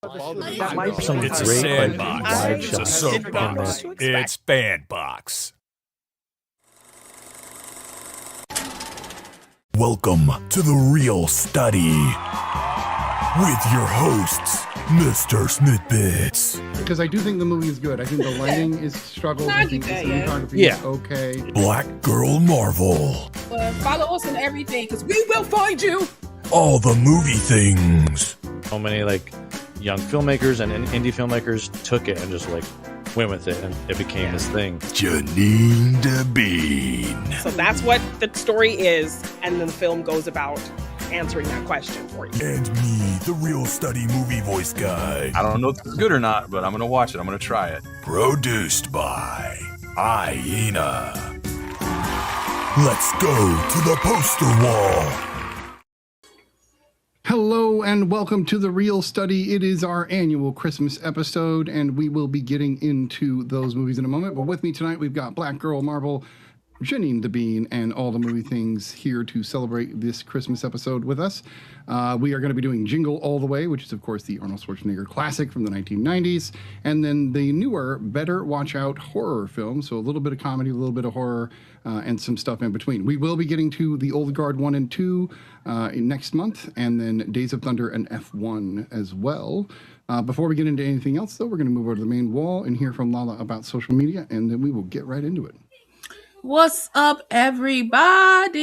That might be some It's a great, sandbox. wide It's a shots soapbox. in It's Bandbox. Welcome to the Real Study with your hosts, MrSniDBitS, Because I do think the movie is good. I think the lighting is struggled. I think the cinematography is okay. BlackGirlMarvel, Follow us on everything because we will find you. Allthemoviethings, so many like young filmmakers and indie filmmakers took it and just like went with it, and it became this thing. JeannineDaBean. So that's what the story is, and then the film goes about answering that question for you. And me, the Real Study movie voice guy. I don't know if it's good or not, but I'm going to watch it. I'm going to try it. Produced by Hyena. Let's go to the poster wall. Hello and welcome to the Real Study. It is our annual Christmas episode, and we will be getting into those movies in a moment. But with me tonight, we've got BlackGirlMarvel, JeannineDaBean, and all the movie things here to celebrate this Christmas episode with us. We are going to be doing Jingle All The Way, which is, of course, the Arnold Schwarzenegger classic from the 1990s, and then the newer Better Watch Out horror film. So a little bit of comedy, a little bit of horror, and some stuff in between. We will be getting to The Old Guard 1 and 2 next month, and then Days of Thunder and F1 as well. Before we get into anything else, though, we're going to move over to the main wall and hear from Lala about social media, and then we will get right into it. What's up, everybody?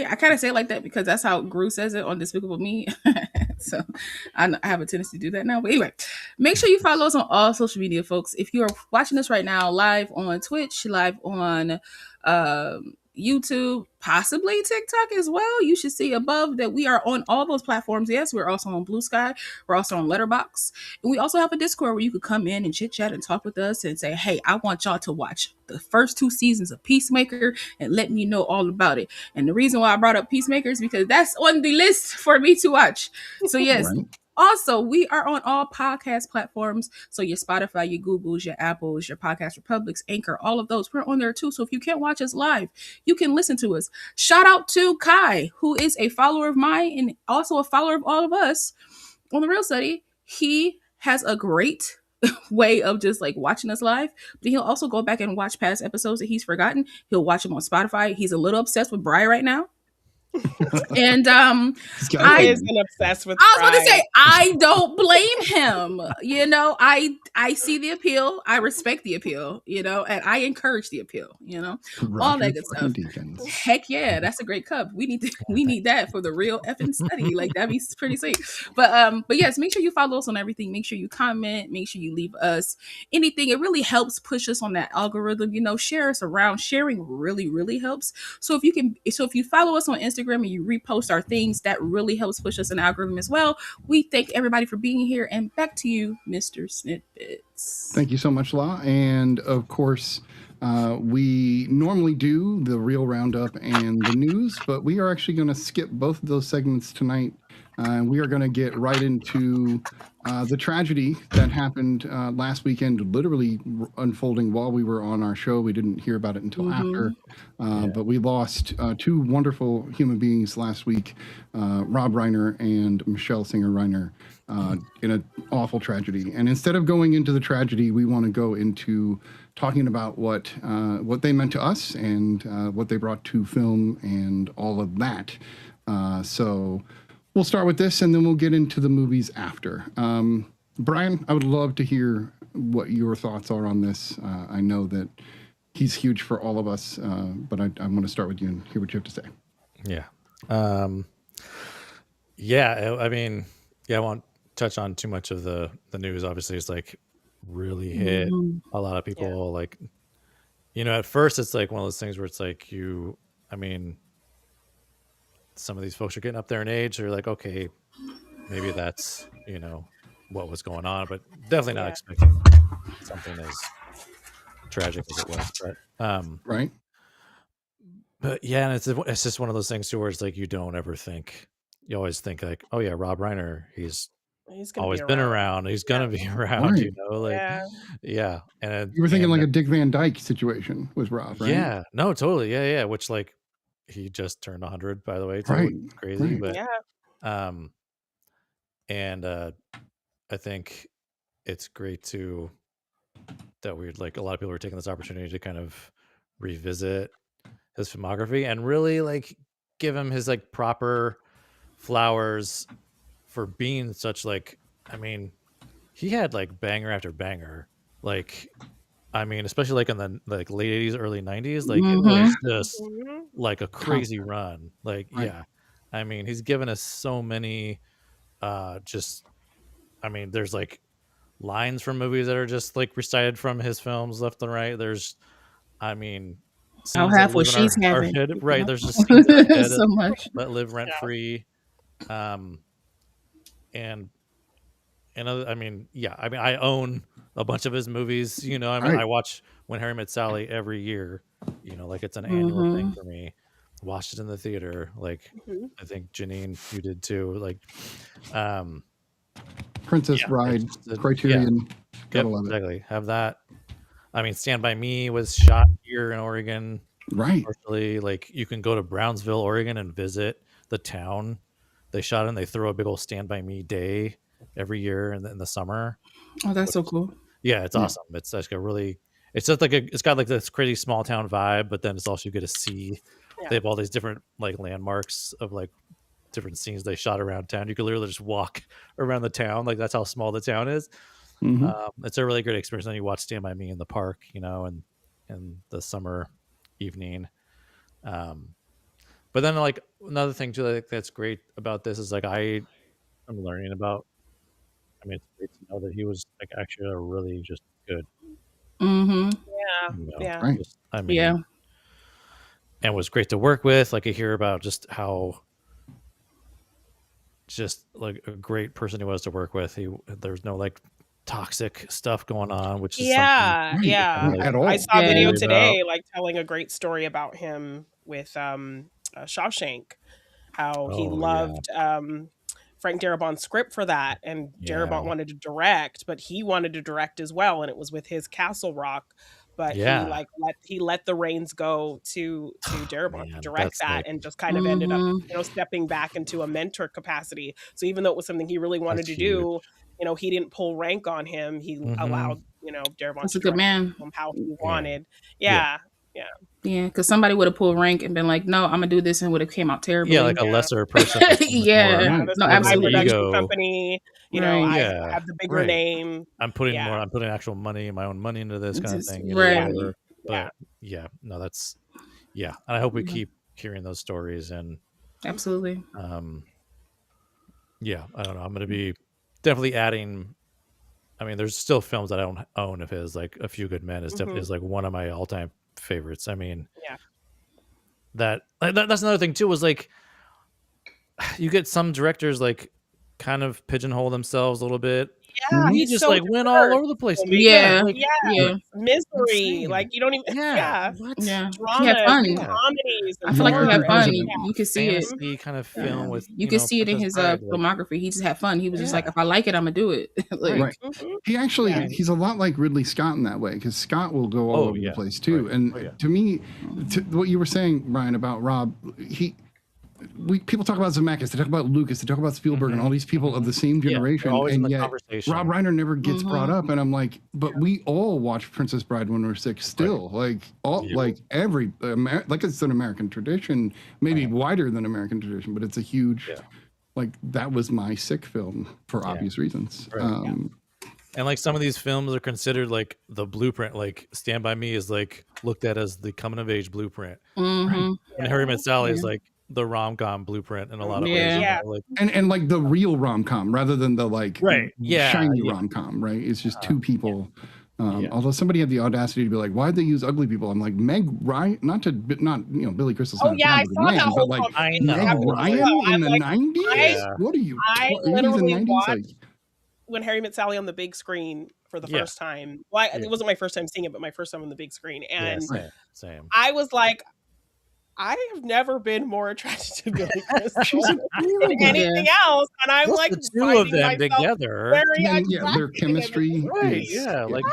I kind of say it like that because that's how Gru says it on Despicable Me. So I have a tendency to do that now. But anyway, make sure you follow us on all social media, folks. If you are watching us right now live on Twitch, live on YouTube, possibly TikTok as well, you should see above that we are on all those platforms. Yes, we're also on Blue Sky. We're also on Letterboxd. And we also have a Discord where you could come in and chit chat and talk with us and say, hey, I want y'all to watch the first 2 seasons of Peacemaker and let me know all about it. And the reason why I brought up Peacemaker is because that's on the list for me to watch. So yes. Right. Also, we are on all podcast platforms. So your Spotify, your Googles, your Apples, your Podcast Republics, Anchor, all of those. We're on there too. So if you can't watch us live, you can listen to us. Shout out to Kai, who is a follower of mine and also a follower of all of us on The Real Study. He has a great way of just like watching us live, but he'll also go back and watch past episodes that he's forgotten. He'll watch them on Spotify. He's a little obsessed with Bri right now. And I isn't obsessed with. I was going to say I don't blame him. You know, I see the appeal, I respect the appeal, you know, and I encourage the appeal. You know, all that good stuff. Deacons. Heck yeah, that's a great cup. We need that for the real effing study. Like that'd be pretty sweet. But yes, make sure you follow us on everything. Make sure you comment. Make sure you leave us anything. It really helps push us on that algorithm. You know, share us around. Sharing really helps. So if you follow us on Instagram and you repost our things, that really helps push us in the algorithm as well. We thank everybody for being here, and back to you, MrSniDBitS. Thank you so much, La. And of course, we normally do the Reel Roundup and the news, but we are actually going to skip both of those segments tonight. We are going to get right into the tragedy that happened last weekend, literally unfolding while we were on our show. We didn't hear about it until after, but we lost 2 wonderful human beings last week, Rob Reiner and Michele Reiner, in an awful tragedy. And instead of going into the tragedy, we want to go into talking about what they meant to us and what they brought to film and all of that. So we'll start with this, and then we'll get into the movies after. Brian, I would love to hear what your thoughts are on this. I know that he's huge for all of us, but I want to start with you and hear what you have to say. Yeah. I mean, I won't touch on too much of the news. Obviously, it's like really hit a lot of people. Yeah. Like, you know, at first it's like one of those things where it's like some of these folks are getting up there in age. They're like, okay, maybe that's, you know, what was going on, but definitely not expecting something as tragic as it was. But Right. But yeah, and it's just one of those things too, where it's like you don't ever think. You always think like, oh yeah, Rob Reiner, he's always been around. He's gonna be around, Right. you know, like yeah. And You were thinking like a Dick Van Dyke situation with Rob, right? Yeah, no, totally, yeah. Which like he just turned 100, by the way. Totally crazy, but and I think it's great that we're like a lot of people are taking this opportunity to kind of revisit his filmography and really like give him his like proper flowers for being such like, I mean, he had like banger after banger. Like, I mean, especially like in the like late 80s, early 90s, like it was just Mhm. like a crazy run. Like, Right. yeah. I mean, he's given us so many just I mean, there's like lines from movies that are just like recited from his films left and right. There's I mean, I'll scenes that have what live in she's our having. head. Right. There's just scenes in our head So much. that live rent Yeah. free. And other, I mean, yeah, I mean, I own a bunch of his movies. You know, I mean, Right. I watch When Harry Met Sally every year. You know, like it's an annual thing for me. Watched it in the theater. Like Mhm. I think Janine, you did too. Like, um, Princess yeah, Bride, it's just yeah, Criterion. Gotta yep, love it. exactly. Have that. I mean, Stand by Me was shot here in Oregon. Right. Partially, like you can go to Brownsville, Oregon, and visit the town they shot in. They throw a big old Stand by Me day every year in the summer. Oh, that's so cool. Yeah, it's awesome. It's like a really, it's just like it's got like this crazy small town vibe, but then it's also you get to see. Yeah. They have all these different like landmarks of like different scenes they shot around town. You could literally just walk around the town, like that's how small the town is. Mhm. It's a really great experience. Then you watch Stand by Me in the park, you know, and in the summer evening. But then like another thing too, I think that's great about this is like I'm learning about. I mean, it's great to know that he was like actually a really just good, Mm-hmm. Yeah. you know, Yeah. Right. just I mean, Yeah. and was great to work with. Like I hear about just how just like a great person he was to work with. There's no like toxic stuff going on, which is something Yeah. Right. Yeah. like At I all. saw a Yeah. video worry about. today, like telling a great story about him with Shawshank, how he Oh yeah, loved Frank Darabont's script for that, and Darabont yeah, wanted to direct, but he wanted to direct as well, and it was with his Castle Rock. But he yeah. like let the reins go to Darabont to Man, direct that's that, like and just kind of ended up, Mm-hmm. stepping back into a mentor capacity. So even though it was something he really wanted that's to huge. do, he didn't pull rank on him. He Hmm. allowed Darabont That's to a good direct man. him how he Yeah, wanted. yeah, Yeah, yeah, Yeah, because somebody would have pulled rank and been like, "No, I'm gonna do this," and would have came out yeah. Like terribly. a yeah. lesser person with so much more, Yeah. Yeah, Right. this No, is my more absolutely. production ego. company. Right. I Yeah, have the bigger right. name. I'm putting Yeah, more. I'm putting actual money, my own money into this kind of Just thing, you know, yeah, right. whatever. yeah. But yeah, no, that's yeah. And I hope we Yeah. keep hearing those stories. And Absolutely. yeah, I don't know. I'm gonna be definitely adding. I mean, there's still films that I don't own of his. Like A Few Good Men Hmm. is like one of my all time favorites. I mean, Yeah. that's another thing too. Was like you get some directors like kind of pigeonhole themselves a little bit. Yeah, Mhm. He he's just so like went all diverse. over the place. So Yeah, Yeah. like yeah, Yeah. misery. insane. Like you don't even. Yeah, Yeah, what? Yeah. He had dramas fun. and Yeah, comedies I and feel like he American had horror. fun. President. You could see it. fantasy kind of Yeah. film with You could see it in Princess his Bride. Like, filmography. He just had fun. He was just like, yeah, if I like it, I'm gonna do it. Like, right. Right. Hmm. He actually, Yeah. he's a lot like Ridley Scott in that way, because Scott will go all Oh over the yeah, place right. too. And Oh yeah, to me, what you were saying, Ryan, about Rob, people talk about Zemeckis, they talk about Lucas, they talk about Spielberg, and all these people of the same yeah. They're generation, always in and the yet conversation. Rob Reiner never gets brought Mhm. up. And I'm like, but we all watched Princess Bride when we were 6 still. Like all, Yeah. like every, like it's an American tradition, maybe wider than American tradition, but it's a huge, Yeah. like that was my sick film for Yeah. obvious reasons. Right. And like some of these films are considered like the blueprint. Like Stand by Me is like looked at as the coming of age blueprint. Mm-hmm. And Harry Met Sally is Yeah. like the rom-com blueprint in a lot of ways. Yeah. You Yeah. know? Like And like the real rom-com rather than the like right. Yeah. shiny Yeah. rom-com, right? It's just two people. Yeah. Although somebody had the audacity to be like, "Why'd they use ugly people?" I'm like, Meg Ryan, not Billy Crystal's Oh not yeah, I a good saw that man, but whole like I conversation know. Meg happen as Ryan well. in I'm the like, 90s? Yeah. What are you? I 80s and literally 90s? watched Like, When Harry Met Sally on the big screen for the Yeah. first time. Well, Yeah. it wasn't my first time seeing it, but my first time on the big screen. Yeah. And Same. I was like, I have never been more attracted to Billy She's Crystal adorable. than anything else, and I'm Just like the two of finding them myself together. very And yeah, their attracted. chemistry Right, is yeah, like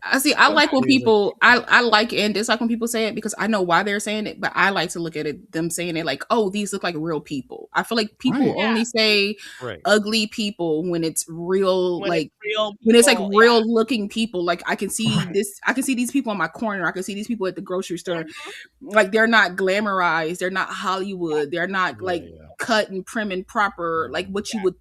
I see. I like when Especially, like- people. I like and dislike when people say it because I know why they're saying it, but I like to look at it. Them saying it like, "Oh, these look like real people." I feel like people Right. only say right. ugly people when it's real, When like it's real when it's like people, real looking people. Like I can see Right. this. I can see these people on my corner. I can see these people at the grocery store. Like they're not glamorized. They're not Hollywood. They're not Yeah, like yeah. cut and prim and proper like what you would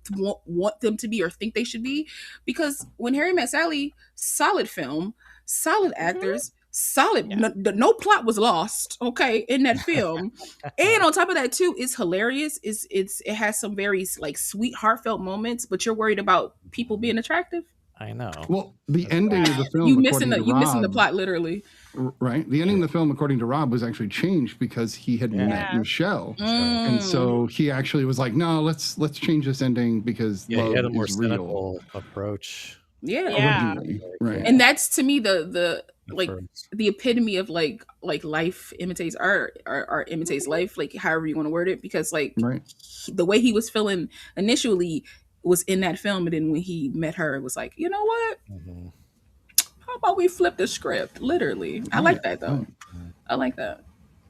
want them to be or think they should be. Because when Harry Met Sally, solid film, solid actors, solid. No plot was lost. Okay, in that film, and on top of that too, it's hilarious. It has some very like sweet, heartfelt moments. But you're worried about people being attractive. I know. Well, the ending of the film, You according missing the to plot literally. right? The ending of the film, according to Rob, was actually changed because he had met Michele, and so he actually was like, "No, let's change this ending because Yeah, he love had a more is real." cynical approach. Yeah. Originally, right? And that's to me the like first. the epitome of like life imitates art or imitates life, like however you want to word it, because like Right. the way he was feeling initially was in that film, and then when he met her, it was like, you know what? Mhm. How about we flip the script? Literally, I like that though. I like that.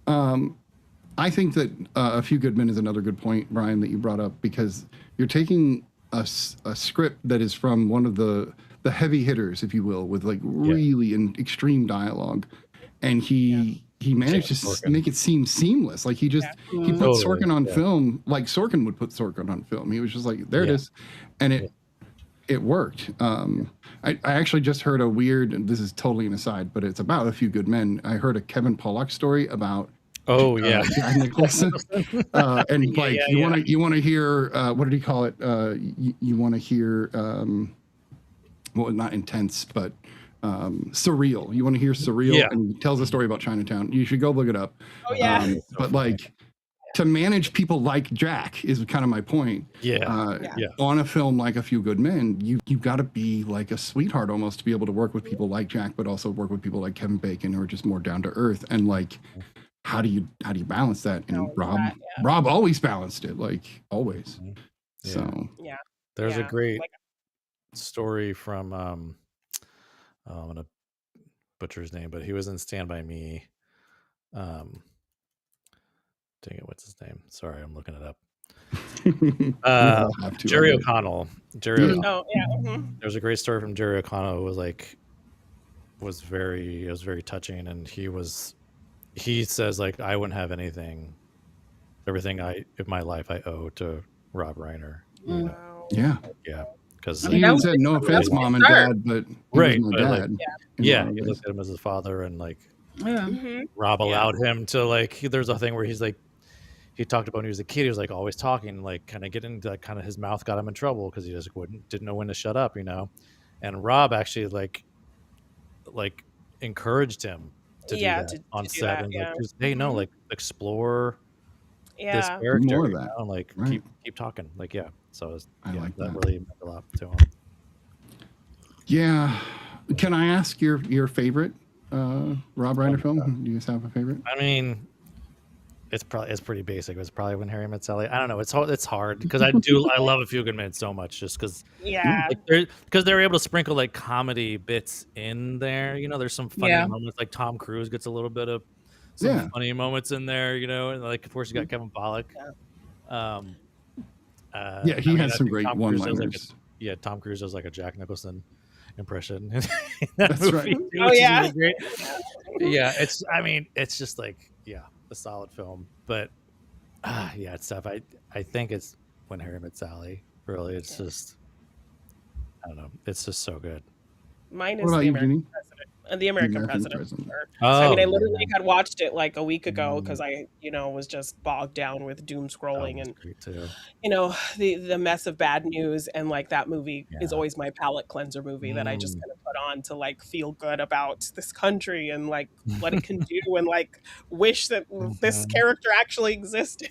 I think that A Few Good Men is another good point, Brian, that you brought up, because you're taking a script that is from one of the heavy hitters, if you will, with like really extreme dialogue, and he managed to Sorkin. make it seem seamless. Like he put Sorkin on film like Sorkin would put Sorkin on film. He was just like, there it is, and it worked. I actually just heard a weird, and this is totally an aside, but it's about A Few Good Men. I heard a Kevin Pollak story about Jack Nicholson, and like you want to hear what did he call it? You want to hear well, not intense, but surreal. You want to hear surreal, and he tells a story about Chinatown. You should go look it up. Oh yeah, but like to manage people like Jack is kind of my point. On a film like A Few Good Men, you've got to be like a sweetheart almost to be able to work with people like Jack, but also work with people like Kevin Bacon who are just more down to earth. And like, how do you balance that? And Rob always balanced it, like always. So there's a great story from I'm gonna butcher his name, but he was in Stand By Me. Dang it, what's his name? Sorry, I'm looking it up. Jerry O'Connell. There's a great story from Jerry O'Connell who was very touching, and he says like, I wouldn't have everything in my life I owe to Rob Reiner. You know? Because he even said, no offense, mom and dad, but he was my dad. He looked at him as his father, and like Rob allowed him to like. There's a thing where he's like, he talked about when he was a kid. He was like always talking, like kind of getting to kind of his mouth got him in trouble because he just didn't know when to shut up, you know. And Rob actually like encouraged him to do that on set, and like just like explore this character, more of that, and like keep talking, like So I like that that. really meant a lot to him. Yeah, can I ask your favorite Rob Reiner film? Do you guys have a favorite? I mean, it's pretty basic. It's probably When Harry Met Sally. I don't know. It's hard because I love A Few Good Men so much, just because because they're able to sprinkle like comedy bits in there. You know, there's some funny moments. Like Tom Cruise gets a little bit of some funny moments in there. You know, and like of course you got Kevin Pollak. He has some great one-liners. Tom Cruise does like a Jack Nicholson impression. That's right. Really great. It's. I mean, it's just like a solid film, but it's tough. I think it's When Harry Met Sally. Really, it's just I don't know. It's just so good. Mine is The American President. The American President. I mean, I literally had watched it like a week ago because I, was just bogged down with doom scrolling and, the mess of bad news. And like that movie is always my palate cleanser movie that I just kind of put on to like feel good about this country and like what it can do and like wish that this character actually existed,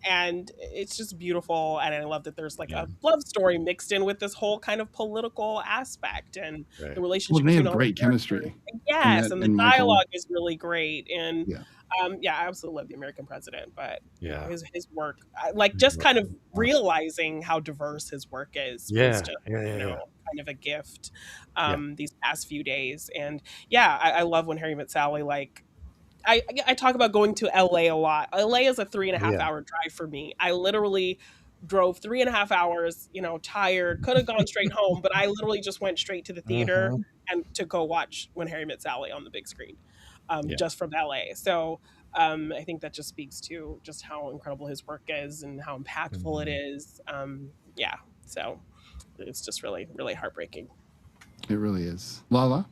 and it's just beautiful, and I love that there's like a love story mixed in with this whole kind of political aspect, and the relationship they between have all great the chemistry. Yes, and the Michael. dialogue is really great, and I absolutely love The American President, but you know, his work, like just kind of realizing how diverse his work is was just you know kind of a gift these past few days. And I love When Harry Met Sally. Like I talk about going to LA a lot. LA is a 3.5 hour drive for me. I literally drove 3.5 hours, you know, tired, could have gone straight home, but I literally just went straight to the theater and to go watch When Harry Met Sally on the big screen, just from LA. So I think that just speaks to just how incredible his work is and how impactful it is. So it's just really, really heartbreaking. It really is. Lala?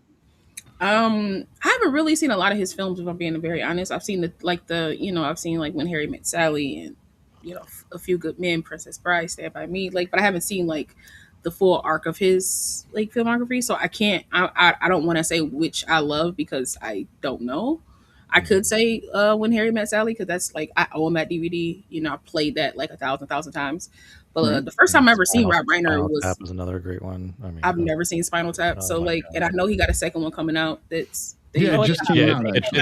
I haven't really seen a lot of his films, if I'm being very honest. I've seen I've seen like When Harry Met Sally and, you know, A Few Good Men, Princess Bride, Stand By Me, like, but I haven't seen like the full arc of his like filmography. So I don't want to say which I love because I don't know. I could say When Harry Met Sally because that's like I own that DVD. You know, I played that like 1,000 times. But the first time I ever seen Rob Reiner was another great one. I mean, I've never seen Spinal Tap, so like, and I know he got a second one coming out. That's it just came out. He's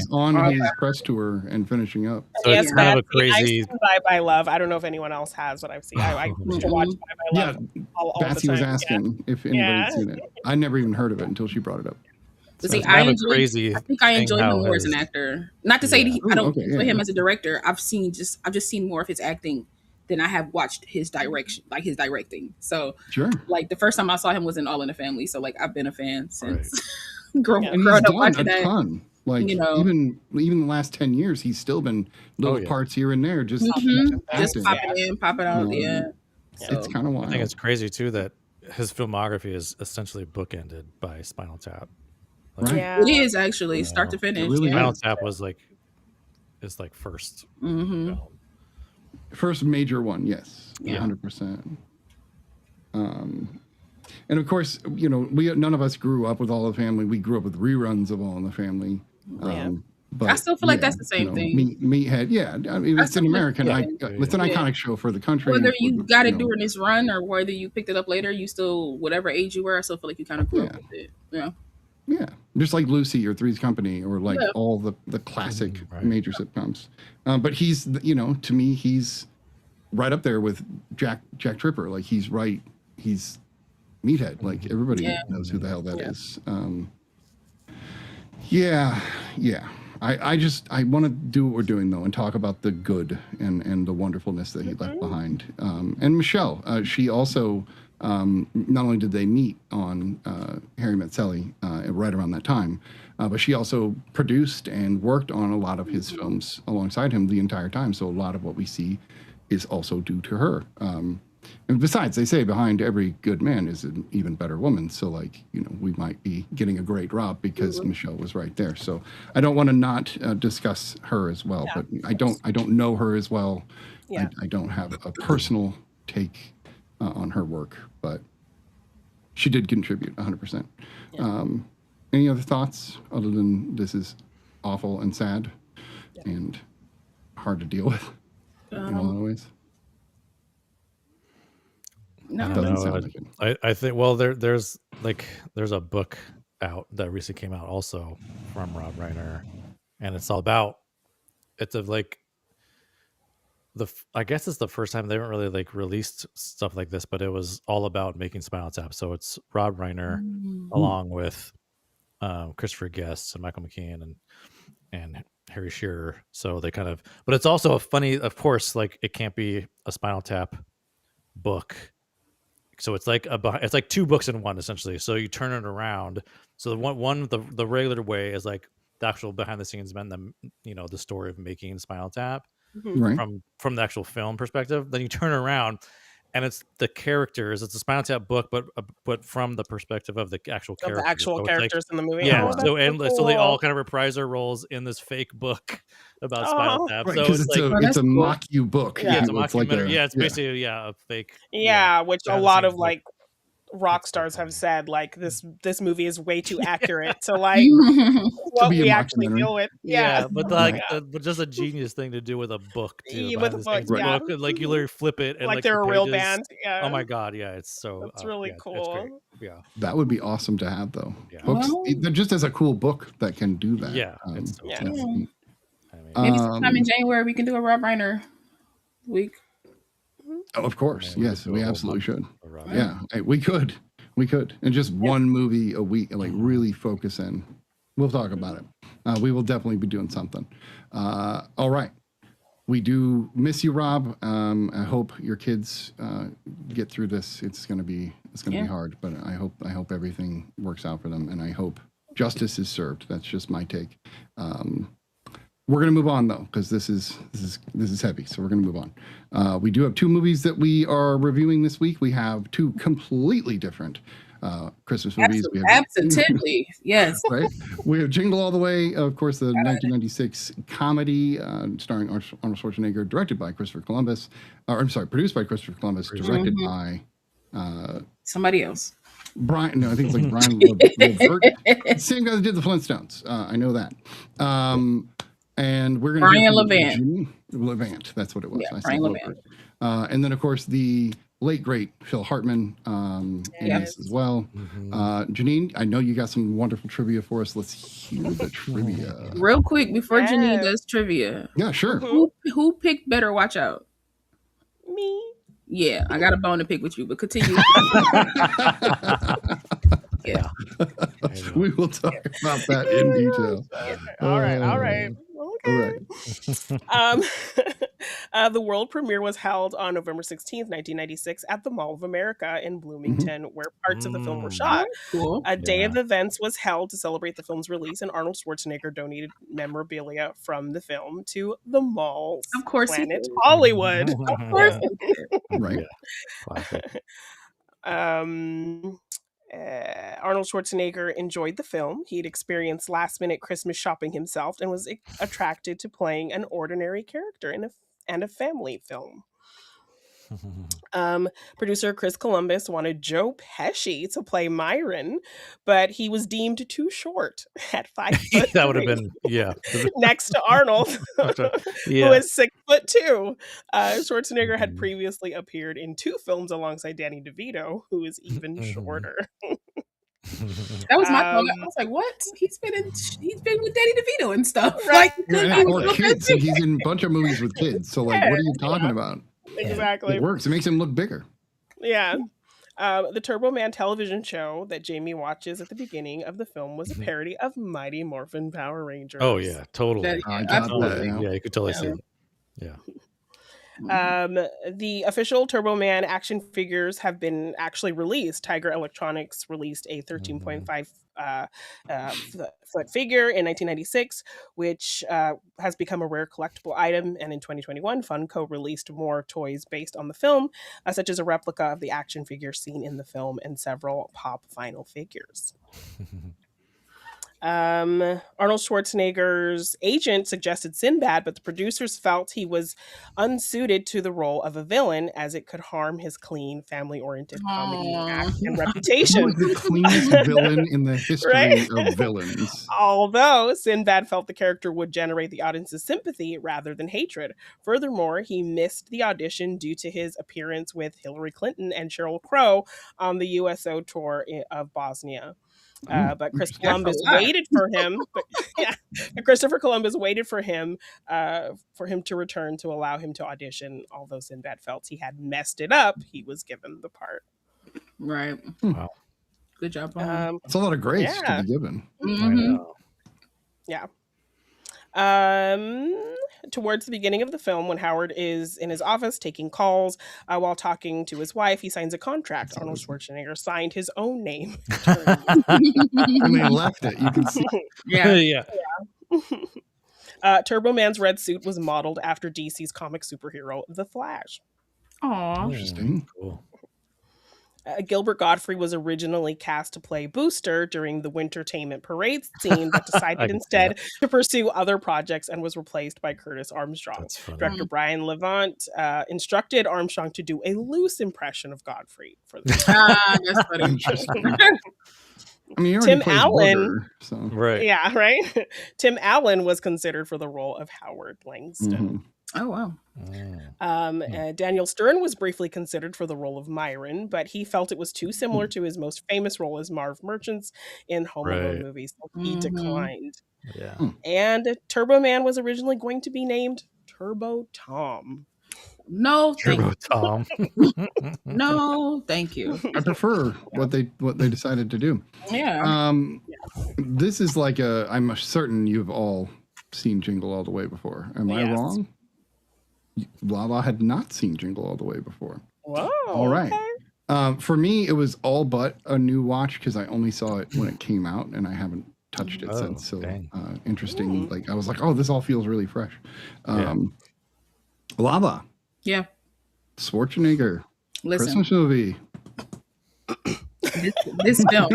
on his press tour and finishing up. So it's kind of a crazy. I've seen Bye Bye Love. I don't know if anyone else has, but I've seen. I used to watch Bye Bye Love. All Batsy the time. was asking if anybody had seen it. I never even heard of it until she brought it up. So see, I think I enjoy him more as an actor. Not to say I don't enjoy him as a director. I've just seen more of his acting than I have watched his direction, like his directing. So, like the first time I saw him was in All in the Family. So, like I've been a fan since growing up watching that. Ton. Like, you know, even the last 10 years, he's still been little parts here and there, just popping in, popping out. It's kind of wild. I think it's crazy too that his filmography is essentially bookended by Spinal Tap. Like, it is actually start to finish. Really Spinal Tap was like first. First major one, yes, 100%. And of course, you know, none of us grew up with All in the Family. We grew up with reruns of All in the Family. But I still feel like that's the same thing. Meathead, I mean, it's an American, it's an iconic show for the country. Whether you got it during this run or whether you picked it up later, you still, whatever age you were, I still feel like you kind of grew up with it. Yeah, just like Lucy or Three's Company or like all the classic major sitcoms. But he's, you know, to me, he's right up there with Jack Tripper. Like he's Meathead. Like everybody knows who the hell that is. I want to do what we're doing though and talk about the good and the wonderfulness that he left behind. And Michele, she also. Not only did they meet on Harry Met Sally right around that time, but she also produced and worked on a lot of his films alongside him the entire time. So a lot of what we see is also due to her. And besides, they say behind every good man is an even better woman. So like, you know, we might be getting a great Rob because Michele was right there. So I don't want to not discuss her as well, but I don't know her as well. I don't have a personal take on her work, but she did contribute 100%. Any other thoughts other than this is awful and sad and hard to deal with in a lot of ways? No, I think, well, there's a book out that recently came out also from Rob Reiner, and it's all about, I guess it's the first time they haven't really like released stuff like this, but it was all about making Spinal Tap. So it's Rob Reiner along with Christopher Guest and Michael McKean and Harry Shearer. So they kind of, but it's also a funny, of course, like it can't be a Spinal Tap book. So it's like two books in one essentially. So you turn it around. So the regular way is like the actual behind the scenes men, the story of making Spinal Tap. From the actual film perspective. Then you turn around and it's the characters. It's a Spinal Tap book, but from the perspective of the actual characters. The actual characters in the movie. Yeah. So they all kind of reprise their roles in this fake book about Spinal Tap. So it's a mock you book. Yeah, it's a mockumentary. It's basically a fake. Yeah, which a lot of like rock stars have said, like, this movie is way too accurate to like what be a we actually mockumentary. deal with. but like, but just a genius thing to do with a book too. With Behind a the book, scenes yeah. book, and, like you literally flip it, and Like like they're the a real pages. band. Yeah. Oh my god, yeah, it's so. That's really It's cool. great. Yeah, That would be awesome to have, though. Yeah. Books, Well- just as a cool book that can do that. yeah, it's so yeah. cool. that's neat. I mean, Maybe sometime in January we can do a Rob Reiner week. Oh, of course, Yeah, we yes, could do we a whole absolutely should. month of Rob. Yeah, we could, and just one movie a week, like really focus in. We'll talk about it. We will definitely be doing something. All right, we do miss you, Rob. I hope your kids get through this. It's gonna be be hard, but I hope everything works out for them, and I hope justice is served. That's just my take. We're going to move on, though, because this is heavy. So we're going to move on. We do have 2 movies that we are reviewing this week. We have 2 completely different Christmas movies. Absolutely, yes. Right. We have Jingle All The Way, of course, the 1996 comedy starring Arnold Schwarzenegger, directed by Christopher Columbus. Produced by Christopher Columbus, directed by somebody else. Brian. No, I think it's like Brian Levert. Same guy that did the Flintstones. I know that. And we're going to Brian Levant. Levant, that's what it was. Yeah, Brian Levant. And then, of course, the late, great Phil Hartman in this as well. Janine, I know you got some wonderful trivia for us. Let's hear the trivia. Real quick, before Janine does trivia. Yeah, sure. Who picked Better Watch Out? Me. Yeah, I got a bone to pick with you, but continue. Yeah. We will talk about that in detail. All right. Okay. The world premiere was held on November 16th, 1996 at the Mall of America in Bloomington, where parts of the film were shot. Cool. A day of events was held to celebrate the film's release, and Arnold Schwarzenegger donated memorabilia from the film to the mall's Of course he Planet did. Hollywood. Of course he did. Right. Arnold Schwarzenegger enjoyed the film. He'd experienced last-minute Christmas shopping himself and was attracted to playing an ordinary character in a family film. Producer Chris Columbus wanted Joe Pesci to play Myron, but he was deemed too short at 5'3". That would have been next to Arnold, who is 6'2". Schwarzenegger had previously appeared in 2 films alongside Danny DeVito, who is even shorter. That was my thought. I was like, "What? He's been with Danny DeVito and stuff, Right? Or kids. He's in a bunch of movies with kids. So, like, what are you talking about? Exactly. It works. It makes him look bigger. Yeah. The Turbo Man television show that Jamie watches at the beginning of the film was a parody of Mighty Morphin Power Rangers. Oh yeah, totally. Absolutely. Yeah, you could totally see it. Yeah. The official Turbo Man action figures have been actually released. Tiger Electronics released a 13.5 foot figure in 1996, which has become a rare collectible item. And in 2021, Funko released more toys based on the film, such as a replica of the action figure seen in the film and several pop vinyl figures. Arnold Schwarzenegger's agent suggested Sinbad, but the producers felt he was unsuited to the role of a villain, as it could harm his clean, family-oriented comedy act and reputation. The cleanest villain in the history of villains. Although Sinbad felt the character would generate the audience's sympathy rather than hatred. Furthermore, he missed the audition due to his appearance with Hillary Clinton and Sheryl Crow on the USO tour of Bosnia. But Christopher Columbus waited for him. Christopher Columbus waited for him to return to allow him to audition. Although Sinbad felt he had messed it up, he was given the part. Right. Wow. Good job. That's a lot of grace to be given. Yeah. Towards the beginning of the film, when Howard is in his office taking calls while talking to his wife, he signs a contract. Arnold Schwarzenegger signed his own name. And they left it. You can see. Yeah. Turbo Man's red suit was modeled after DC's comic superhero, The Flash. Aw. Interesting. Cool. Gilbert Gottfried was originally cast to play Booster during the Wintertainment Parade scene, but decided instead to pursue other projects and was replaced by Curtis Armstrong. Director Brian Levant instructed Armstrong to do a loose impression of Gottfried for the that's funny. I mean, Tim Allen, Booger, so. Right? Yeah, right. Tim Allen was considered for the role of Howard Langston. Oh wow. Daniel Stern was briefly considered for the role of Myron, but he felt it was too similar to his most famous role as Marv Merchants in Home Alone movies, so he declined. Yeah. And Turbo Man was originally going to be named Turbo Tom. No, Turbo Tom. No, thank you. I prefer what they decided to do. Yeah. This is like I'm certain you've all seen Jingle All the Way before. Am I wrong? Lala had not seen Jingle All the Way before. Whoa. All right. Okay. For me, it was all but a new watch because I only saw it when it came out and I haven't touched it since. So interesting. Like I was like, oh, this all feels really fresh. Lava. Yeah. Schwarzenegger. Listen. Christmas movie. This film.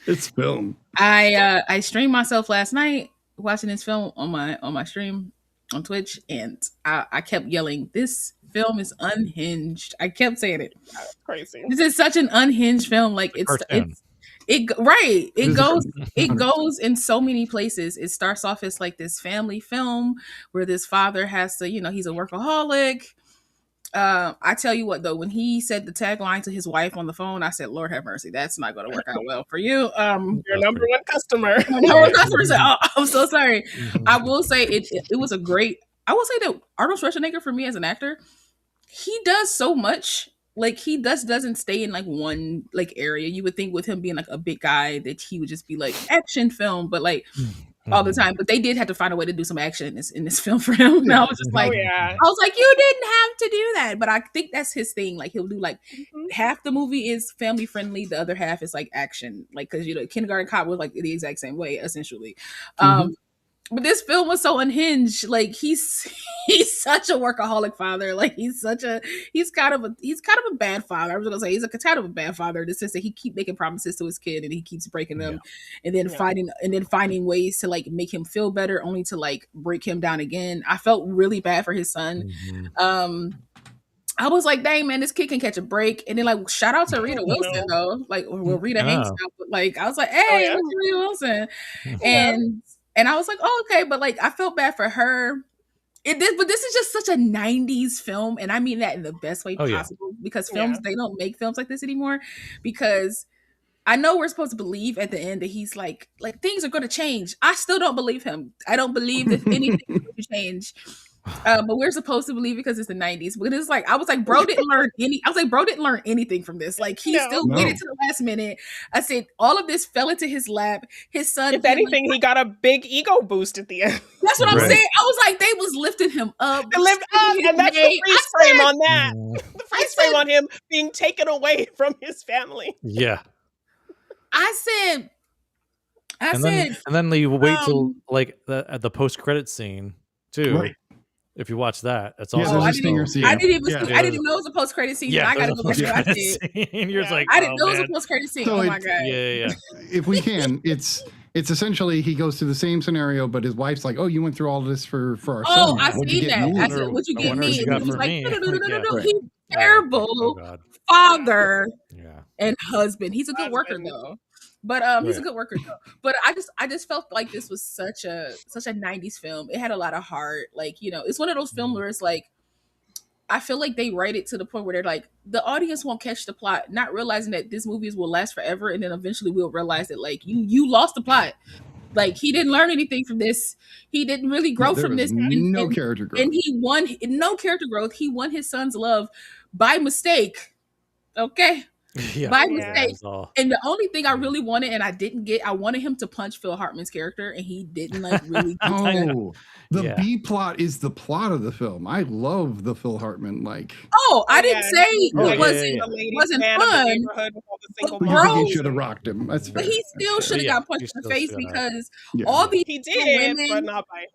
It's film. I streamed myself last night watching this film on my stream on Twitch, and I kept yelling, "This film is unhinged." I kept saying it. That's crazy. This is such an unhinged film. Like it goes in so many places. It starts off as like this family film where this father has to, he's a workaholic. I tell you what though, when he said the tagline to his wife on the phone, I said, Lord have mercy, that's not going to work out well for you. Your number one customer. Number one customer said, oh, I'm so sorry. I will say it was a great, I will say that Arnold Schwarzenegger, for me as an actor, he does so much. Like he doesn't stay in like one like area. You would think with him being like a big guy that he would just be like action film, but like all the time. But they did have to find a way to do some action in this film for him. And I was just like, I was like, you didn't have to do that. But I think that's his thing. Like he'll do like half the movie is family friendly, the other half is like action. Like because Kindergarten Cop was like the exact same way essentially. But this film was so unhinged. Like he's such a workaholic father. Like he's kind of a bad father. I was gonna say he's kind of a bad father in the sense that he keeps making promises to his kid and he keeps breaking them, and then finding ways to like make him feel better, only to like break him down again. I felt really bad for his son. I was like, dang man, this kid can catch a break. And then like shout out to Rita Wilson though. Like Rita Hanks now, but like I was like, hey, look at Rita Wilson. And I was like, oh, okay. But like, I felt bad for her. But this is just such a 90s film. And I mean that in the best way possible because they don't make films like this anymore. Because I know we're supposed to believe at the end that he's like things are going to change. I still don't believe him. I don't believe that anything is going to change. But we're supposed to believe because it's the 90s. But it's like I was like, bro didn't learn anything from this. Like he still waited to the last minute. I said all of this fell into his lap. His son, if anything, he got a big ego boost at the end. That's what I'm saying. I was like, they was lifting him up. And that's the freeze frame on that. The freeze frame on him being taken away from his family. Yeah. I said, and then you wait till like the post credit scene too. Right. If you watch that, that's also. I didn't even know it was a post credit scene. I gotta go back and watch it. You're like, I didn't know it was a post credit scene. So oh my god! Yeah. If we can, it's essentially he goes through the same scenario, but his wife's like, "Oh, you went through all of this for our son. Oh, I see that. I said, "What you get me?" And he was like, "No. He's terrible father and husband. He's a good worker though." But he's a good worker though. But I just felt like this was such a 90s film. It had a lot of heart. Like, it's one of those films where it's like I feel like they write it to the point where they're like, the audience won't catch the plot, not realizing that this movie will last forever, and then eventually we'll realize that like you lost the plot. Like he didn't learn anything from this. He didn't really grow from this. No character growth. And he won no character growth. He won his son's love by mistake. Okay. By mistake. And the only thing I really wanted and I didn't get, I wanted him to punch Phil Hartman's character, and he didn't like really do the B plot is the plot of the film. I love the Phil Hartman I didn't say it wasn't fun. But bro, he should have rocked him. That's fair. But he still should have got punched in the face because all these women, but not by him.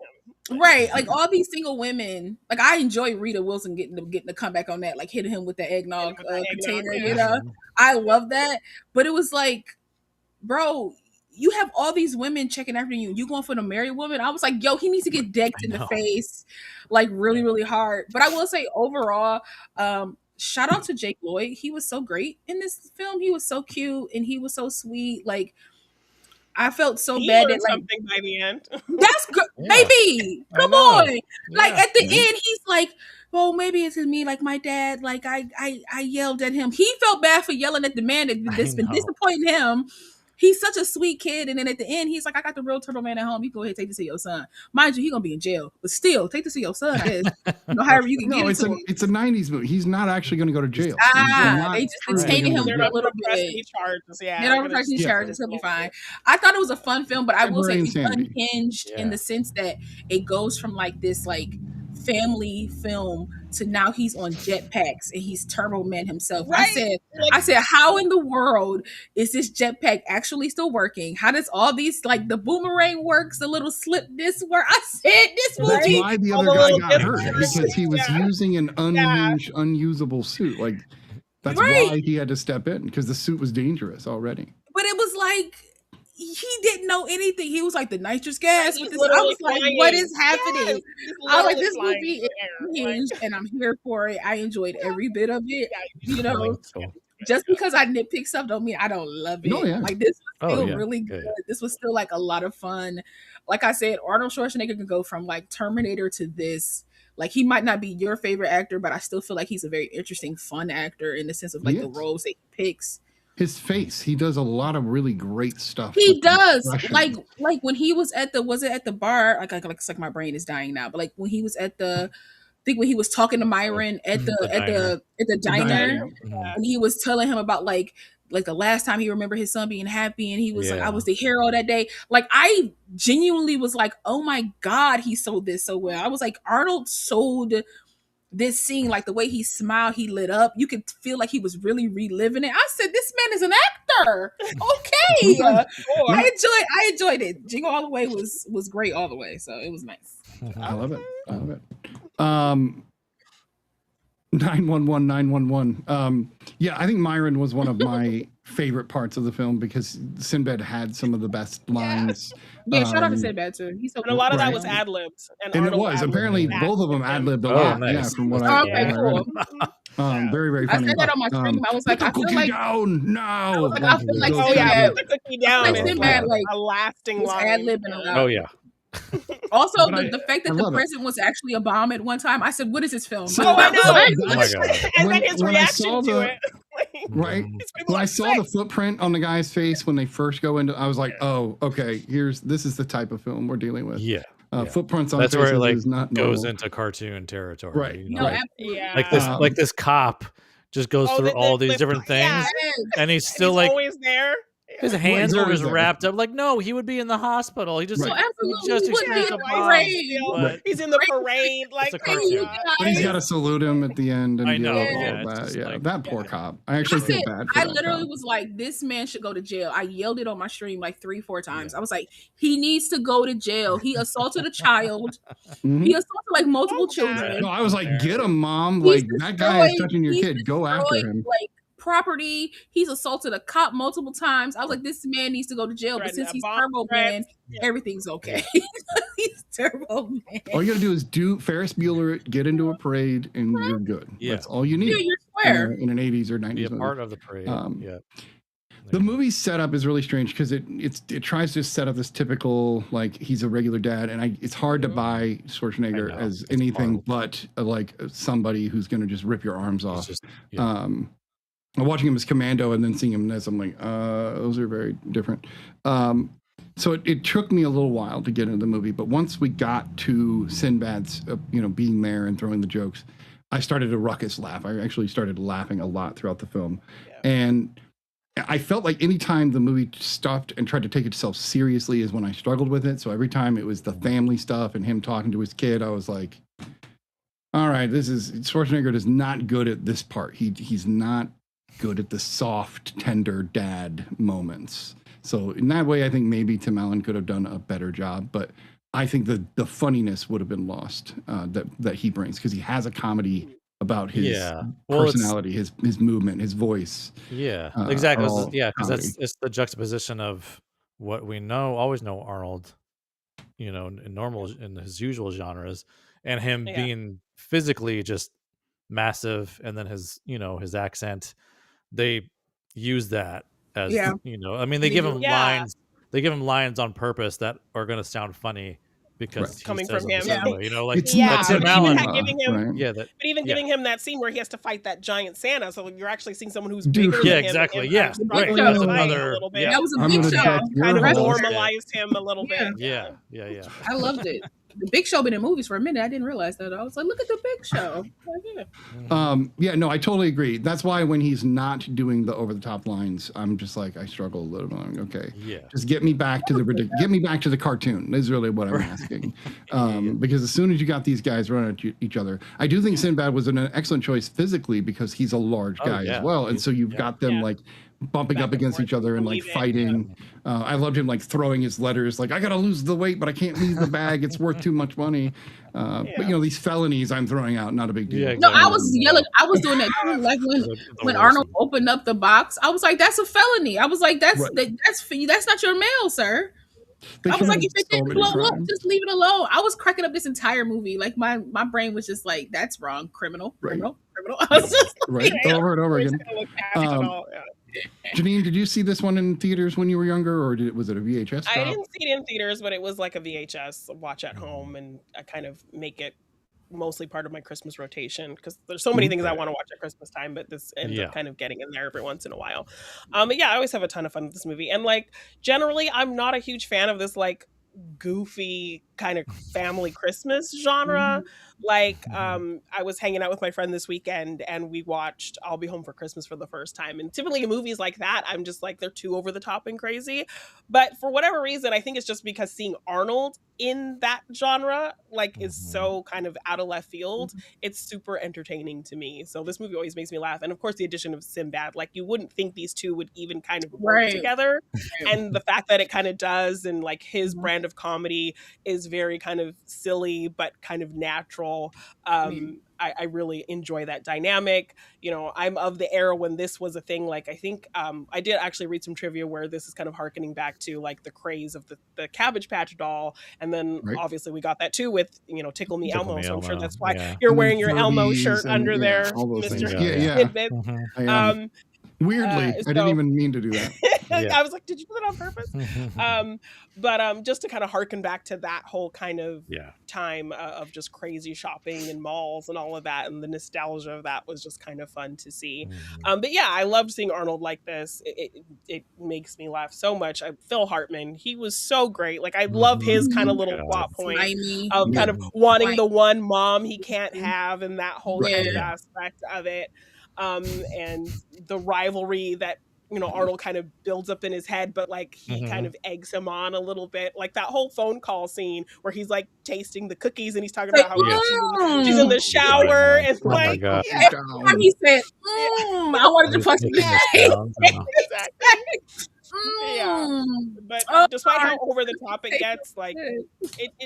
Right, like all these single women. Like I enjoy Rita Wilson getting the comeback on that, like hitting him with the eggnog container. Yeah. You know, I love that. But it was like, bro, you have all these women checking after you. You going for the married woman? I was like, yo, he needs to get decked in the face, like really, really hard. But I will say overall, shout out to Jake Lloyd. He was so great in this film. He was so cute and he was so sweet. Like I felt so He bad learned that like something by the end. that's good, baby. Come on, like at the end, he's like, "Well, maybe it's me. Like my dad. Like I yelled at him. He felt bad for yelling at the man that this been disappointing him. He's such a sweet kid, and then at the end, he's like, "I got the real turtle man at home. You go ahead, take this to your son. Mind you, he gonna be in jail, but still, take this to your son. I guess, however you can get it to him." It's a '90s movie. He's not actually going to go to jail. They just detained him for a little bit. Charges, yeah. They're not pressing charges. He'll be fine. I thought it was a fun film, but I will say it's unhinged in the sense that it goes from like this like family film to now he's on jetpacks and he's Turbo Man himself. Right. I said, how in the world is this jetpack actually still working? How does all these like the boomerang works, the little slip disc work? I said this movie. That's why the other guy got hurt, because he was using an unhinged, unusable suit. Like that's why he had to step in, because the suit was dangerous already. But it was like he didn't know anything. He was like the nitrous gas. With this. I was like, what is happening? I was like, this movie is unhinged, and I'm here for it. I enjoyed every bit of it. You know, just because I nitpick stuff don't mean I don't love it. Like this was still really good. This was still like a lot of fun. Like I said, Arnold Schwarzenegger can go from like Terminator to this. Like he might not be your favorite actor, but I still feel like he's a very interesting, fun actor in the sense of like the roles that he picks. His face, he does a lot of really great stuff. He does, like when he was at the bar? Like it's like my brain is dying now. But like when he was at the, I think when he was talking to Myron at the diner, and he was telling him about like the last time he remembered his son being happy, and he was like, I was the hero that day. Like I genuinely was like, oh my god, he sold this so well. I was like, Arnold sold this scene, like the way he smiled, he lit up. You could feel like he was really reliving it. I said, "This man is an actor." Okay, I enjoyed it. Jingle All The Way was great all the way, so it was nice. I love it. 911. Yeah, I think Myron was one of my favorite parts of the film because Sinbad had some of the best lines. Yeah, shout out to Sinbad too. He's so a lot of that was ad libbed, and it was apparently both of them ad libbed a lot. Nice. Yeah, from what I cool. Very, very funny. I said that on my stream. I was like, I feel like down. No, I feel like put the cookie down. Sinbad, like a lasting line. Ad libbing a lot. Oh yeah. Also, the fact that the president was actually a bomb at one time, I said, "What is this film?" So I know. Oh my god! And then his reaction to it. Right. When I saw the footprint on the guy's face when they first go into, I was like, "Oh, okay. This is the type of film we're dealing with." Yeah. Footprints on that's where it like is not goes normal. into cartoon territory. Right. You know? No, absolutely. Yeah. Like this cop just goes through all these different things, and he's still like always there. His hands are just wrapped up. Like, no, he would be in the hospital. He just absolutely he's in the parade. Like, but he's got to salute him at the end. And I know. That poor cop. I actually feel bad. I literally was like, this man should go to jail. I yelled it on my stream like 3-4 times. I was like, he needs to go to jail. He assaulted a child. He assaulted like multiple children. No, I was like, get him, mom. Like that guy is touching your kid. Go after him. Like property. He's assaulted a cop multiple times. I was like, this man needs to go to jail. But since he's Turbo Man, everything's okay. He's Turbo Man. All you gotta do is do Ferris Bueller, get into a parade, and you're good. That's all you need. Yeah, you're square. In an 80s or 90s be a movie. part of the parade. The movie's setup is really strange because it tries to set up this typical like he's a regular dad, and it's hard to buy Schwarzenegger as anything but like somebody who's going to just rip your arms off. Watching him as Commando and then seeing him as I'm like, those are very different. So it took me a little while to get into the movie, but once we got to Sinbad's, being there and throwing the jokes, I started a ruckus laugh. I actually started laughing a lot throughout the film, and I felt like anytime the movie stopped and tried to take itself seriously is when I struggled with it. So every time it was the family stuff and him talking to his kid, I was like, all right, Schwarzenegger is not good at this part. He's not good at the soft, tender dad moments. So in that way, I think maybe Tim Allen could have done a better job. But I think the funniness would have been lost that he brings, because he has a comedy about his personality, his movement, his voice. Yeah, exactly. Yeah, because comedy. it's the juxtaposition of what we always know Arnold, in his usual genres, and him being physically just massive, and then his accent. They use that as I mean, they give him lines. They give him lines on purpose that are going to sound funny because he coming says from them a him. certain way, like It's not Tim Allen. Giving him, right? but even giving him that scene where he has to fight that giant Santa, so you're actually seeing someone who's bigger than him. Exactly. Right. That's another. A little bit. That was a big show. Kind of normalized him a little bit. Yeah. I loved it. The Big Show been in movies for a minute. I didn't realize that. I was like, look at the Big Show. No, I totally agree. That's why when he's not doing the over the top lines, I'm just like, I struggle a little bit. I'm like, okay, just get me back to the cartoon is really what I'm asking. Because as soon as you got these guys running at each other, I do think Sinbad was an excellent choice physically, because he's a large guy as well, and so you've got them like bumping up against each other and like fighting. I loved him like throwing his letters, like, I gotta lose the weight, but I can't leave the bag. It's worth too much money. But these felonies I'm throwing out, not a big deal. Yeah, exactly. No, I was yelling. I was doing that too. Like when Arnold opened up the box, I was like, "That's a felony." I was like, "That's not your mail, sir." I was like, "If it didn't blow up, just leave it alone." I was cracking up this entire movie. Like my brain was just like, "That's wrong, criminal." I was just over and over again. Janine, did you see this one in theaters when you were younger, or was it a VHS style? I didn't see it in theaters, but it was like a VHS watch at home, and I kind of make it mostly part of my Christmas rotation, because there's so many things I want to watch at Christmas time, but this ends up kind of getting in there every once in a while. But I always have a ton of fun with this movie, and like generally, I'm not a huge fan of this like goofy kind of family Christmas genre. Like I was hanging out with my friend this weekend, and we watched I'll Be Home for Christmas for the first time, and typically in movies like that, I'm just like, they're too over the top and crazy. But for whatever reason, I think it's just because seeing Arnold in that genre like is so kind of out of left field, it's super entertaining to me. So this movie always makes me laugh, and of course the addition of Sinbad, like you wouldn't think these two would even kind of work together, and the fact that it kind of does, and like his brand of comedy is very kind of silly but kind of natural. I really enjoy that dynamic. I'm of the era when this was a thing. Like I think I did actually read some trivia where this is kind of harkening back to like the craze of the Cabbage Patch doll, and then obviously we got that too with Tickle Me Elmo. So I'm sure that's why you're wearing your Elmo shirt under there, Mr. Weirdly, I didn't even mean to do that. I was like, did you do that on purpose? But just to kind of harken back to that whole kind of time of just crazy shopping and malls and all of that, and the nostalgia of that was just kind of fun to see. But I loved seeing Arnold like this. It makes me laugh so much. Phil Hartman, he was so great. Like I love his kind of little plot point of kind of wanting the one mom he can't have, and that whole kind of aspect of it. And the rivalry that Arnold kind of builds up in his head, but like he kind of eggs him on a little bit. Like that whole phone call scene where he's like tasting the cookies, and he's talking about how she's in the shower, and like every time he said, I wanted to fuck But despite how over the top it gets, like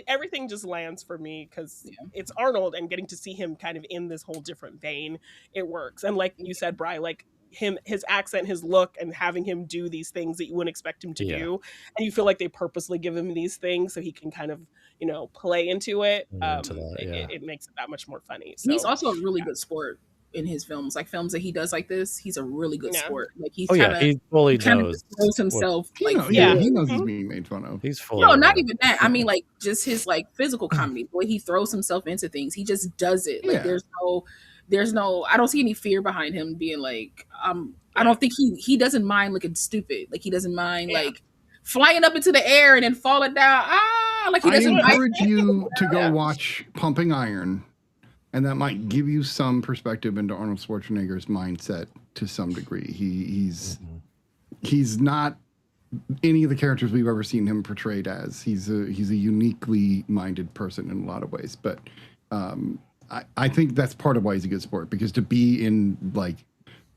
everything just lands for me, because it's Arnold, and getting to see him kind of in this whole different vein, it works. And like you said, Bri, like his accent, his look, and having him do these things that you wouldn't expect him to do, and you feel like they purposely give him these things so he can kind of play into it. It makes it that much more funny. So, he's also a really good sport in his films, like films that he does like this. He's a really good sport. Like he fully knows himself. He knows he's being made fun of. He's fully not even that. I mean, like just his like physical comedy, the way he throws himself into things. He just does it. Like there's no. I don't see any fear behind him being like. I don't think he doesn't mind looking stupid. Like he doesn't mind like flying up into the air and then falling down. Like he doesn't. I encourage you to go watch Pumping Iron. And that might give you some perspective into Arnold Schwarzenegger's mindset to some degree. He's not any of the characters we've ever seen him portrayed as. He's a uniquely minded person in a lot of ways. But I think that's part of why he's a good sport, because to be in like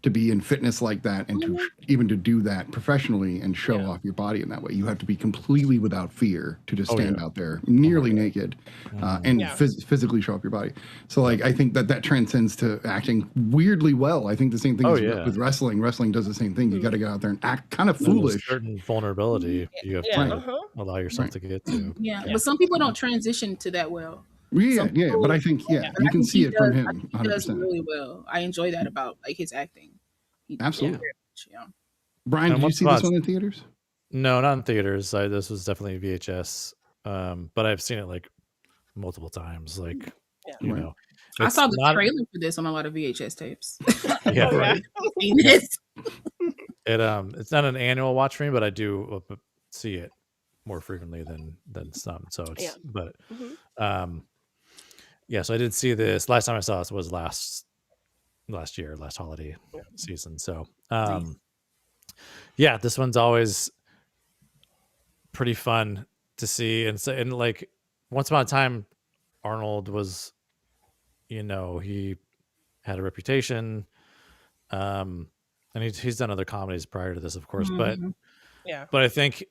to be in fitness like that and to even to do that professionally and show off your body in that way. You have to be completely without fear to just stand out there nearly naked and physically show off your body. So like, I think that transcends to acting weirdly well. I think the same thing is with wrestling. Wrestling does the same thing. You got to go out there and act kind of foolish. Certain vulnerability you have to allow yourself to get to. But some people don't transition to that well. Yeah, but I think you can see it from him. He does really well. I enjoy that about like his acting. Absolutely. Brian, did you see this one in theaters? No, not in theaters. This was definitely VHS, but I've seen it like multiple times. Like you know, I saw the trailer for this on a lot of VHS tapes. It's not an annual watch for me, but I do see it more frequently than some. So it's so I did see this. Last time I saw this was last holiday season. So this one's always pretty fun to see. And like once upon a time, Arnold was, he had a reputation. And he's done other comedies prior to this, of course, but I think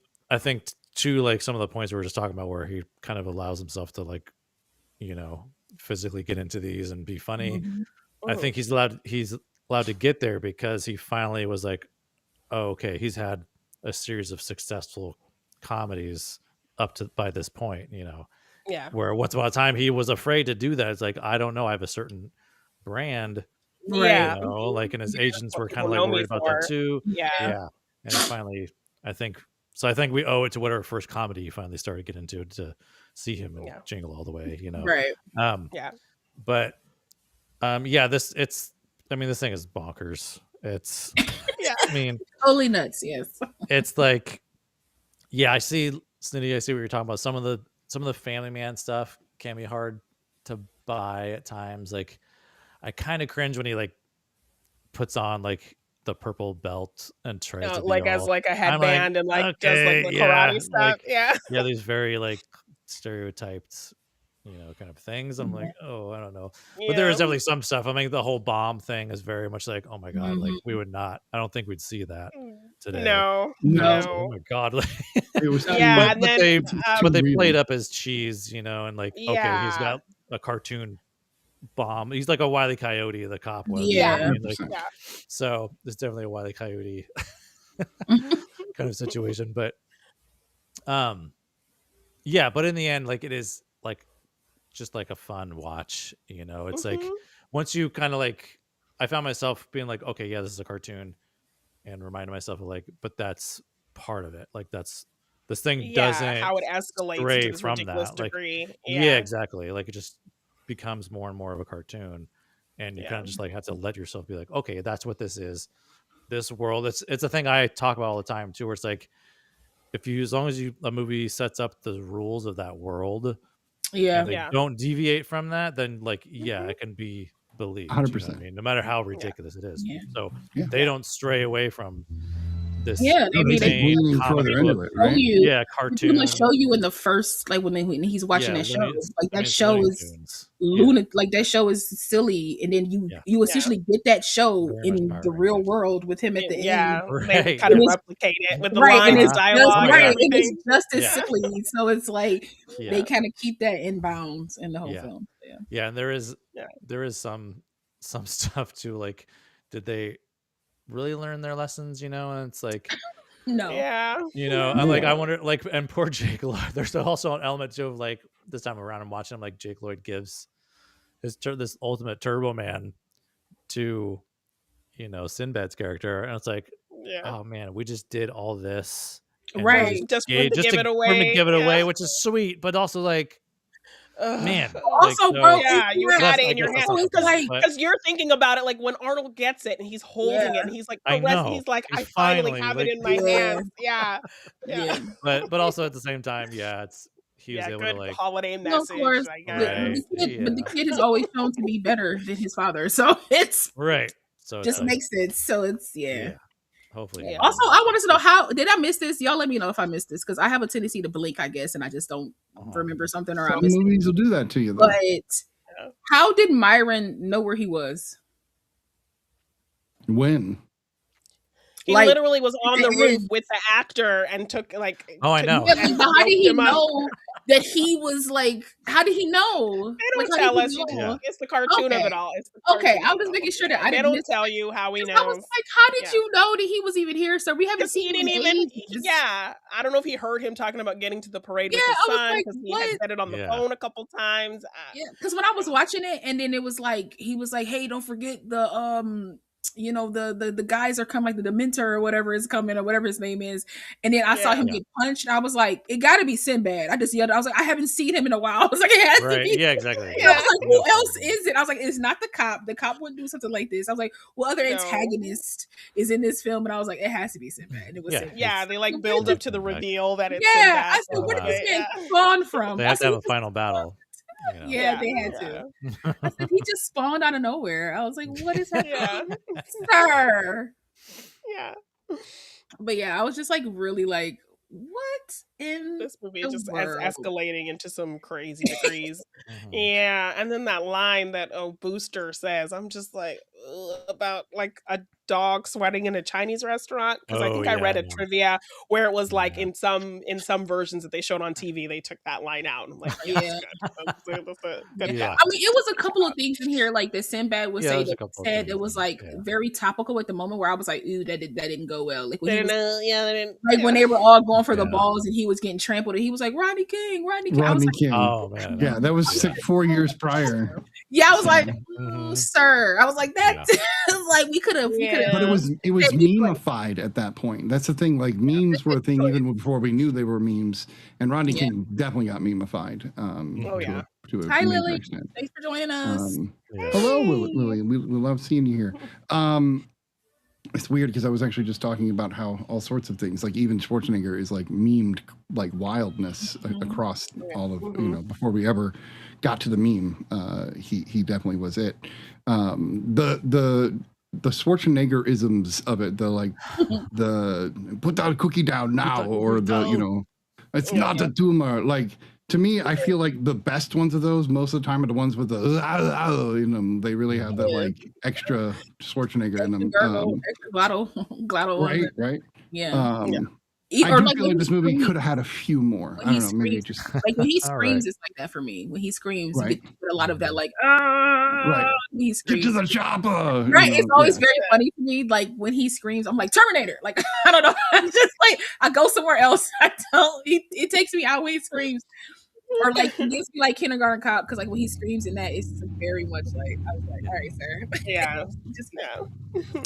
too, like some of the points we were just talking about where he kind of allows himself to like, physically get into these and be funny. I think he's allowed to get there because he finally was like, oh, okay, he's had a series of successful comedies up to by this point, where once upon a time he was afraid to do that. It's like, I don't know, I have a certain brand, like, and his agents were kind of like worried about that too. And finally, I think we owe it to whatever first comedy he finally started getting into to see him in Jingle All The Way, But this thing is bonkers. It's totally nuts. Yes. It's like, I see Sniddy, I see what you're talking about. Some of the Family Man stuff can be hard to buy at times. Like I kind of cringe when he like puts on like the purple belt and tries to like as like a headband and like does like the karate stuff. Like, these very like stereotyped kind of things. I'm like, oh, I don't know. But there is definitely some stuff. I mean, the whole bomb thing is very much like, oh my God, like we would not, I don't think we'd see that today. No. Oh my God. It was but they played up as cheese, and like, okay, he's got a cartoon bomb. He's like a Wile E. Coyote, the cop was. So there's definitely a Wile E. Coyote kind of situation. But but in the end, like it is like just like a fun watch, it's like once you kind of like, I found myself being like, okay, this is a cartoon, and reminded myself of like, but that's part of it. Like this thing doesn't how it escalates to this from ridiculous that degree. Like, exactly. Like it just becomes more and more of a cartoon, and you kind of just like have to let yourself be like, okay, that's what this is. This world, it's a thing I talk about all the time too, where it's like, as long as a movie sets up the rules of that world, and they don't deviate from that, then like it can be believed. 100%. I mean, no matter how ridiculous it is. So they don't stray away from this. They further into it, right? Cartoon. They show you in the first, like when he's watching that show, like that show is lunatic. Like that show is silly, and then you essentially get that show in the real world with him at the end. They kind of replicate it with the lines and dialogue. And it's just as silly. So it's like they kind of keep that in bounds in the whole film. And there is some stuff too. Like, did they really learn their lessons? And it's like, no, I'm like, I wonder, like, and poor Jake Lloyd. There's also an element too of like this time around I'm watching him, like Jake Lloyd gives this ultimate Turbo Man to Sinbad's character, and it's like, oh man, we just did all this, just to give it away, which is sweet, but also like, man, also, like, bro, you had it in your hand because you're thinking about it, like when Arnold gets it and he's holding it and he's like, he's like, I finally have it in my hands. But also at the same time, he was able good to like holiday message. Of course, but the kid is always shown to be better than his father, so it's so just makes sense. So it's hopefully. Also, I wanted to know, how did I miss this? Y'all let me know if I missed this, because I have a tendency to blink, I guess, and I just don't remember something, or some movies will do that to you, though. But how did Myron know where he was? When? He literally was on the roof with the actor and took like. Oh, I know. Yeah, but how did he know that he was like? How did he know? They don't tell us. It's the cartoon of it all. It's okay. I was just making sure that they don't tell you how he knows. I was like, how did you know that he was even here? So we haven't seen him even. Yeah, I don't know if he heard him talking about getting to the parade with his son because he had said it on the phone a couple times. Yeah, because when I was watching it, and then it was like he was like, "Hey, don't forget the the guys are coming, like the Dementor or whatever is coming or whatever his name is." And then I saw him get punched. And I was like, it got to be Sinbad. I just yelled. I was like, I haven't seen him in a while. I was like, it has to be. Yeah, exactly. I was like, who else is it? I was like, it's not the cop. The cop wouldn't do something like this. I was like, what other antagonist is in this film? And I was like, it has to be Sinbad. And it was Sinbad. Yeah, they like build up to the reveal that it's Sinbad. I said, where did this man spawn from? They have to have a final battle. Yeah, they had to. I said, he just spawned out of nowhere. I was like, what is happening? Sir. Yeah. But yeah, I was just like really like, what in this movie is just escalating into some crazy degrees. Yeah, and then that line that Booster says, I'm just like about like a dog sweating in a Chinese restaurant, because I think I read a trivia where it was like in some versions that they showed on TV they took that line out. And I'm like, that's good. I mean, it was a couple of things in here like that Sinbad would say that said it was like very topical at the moment, where I was like, ooh, that didn't go well. Like when when they were all going for the balls and he was getting trampled and he was like, Rodney King. I was like, King. Oh man, yeah, that was 4 years prior. Yeah, I was like, sir. I was like, that like we could have. But it was memeified at that point. That's the thing. Like memes were a thing even before we knew they were memes. And Rodney King definitely got memeified. Hi, Lily. Thanks for joining us. Hello, Lily. We love seeing you here. It's weird because I was actually just talking about how all sorts of things, like even Schwarzenegger is like memed like wildness across all of before we ever got to the meme. He definitely was it. The Schwarzenegger isms of it, the put that cookie down now, or it's not a tumor. Like to me, I feel like the best ones of those most of the time are the ones with the in them. They really have that like extra Schwarzenegger in them. Glottal. Right. Yeah. I do feel like this movie could have had a few more. I don't know. Maybe it just like when he screams, it's like that for me. When he screams, you get a lot of that, like right. He screams. Get to the chopper. Right. It's always very funny to me. Like when he screams, I'm like Terminator. Like I don't know. I'm just like I go somewhere else. I don't. It takes me out when he screams. Or like he gives me like Kindergarten Cop, because like when he screams in that, it's very much like I was like, all right, sir. Yeah,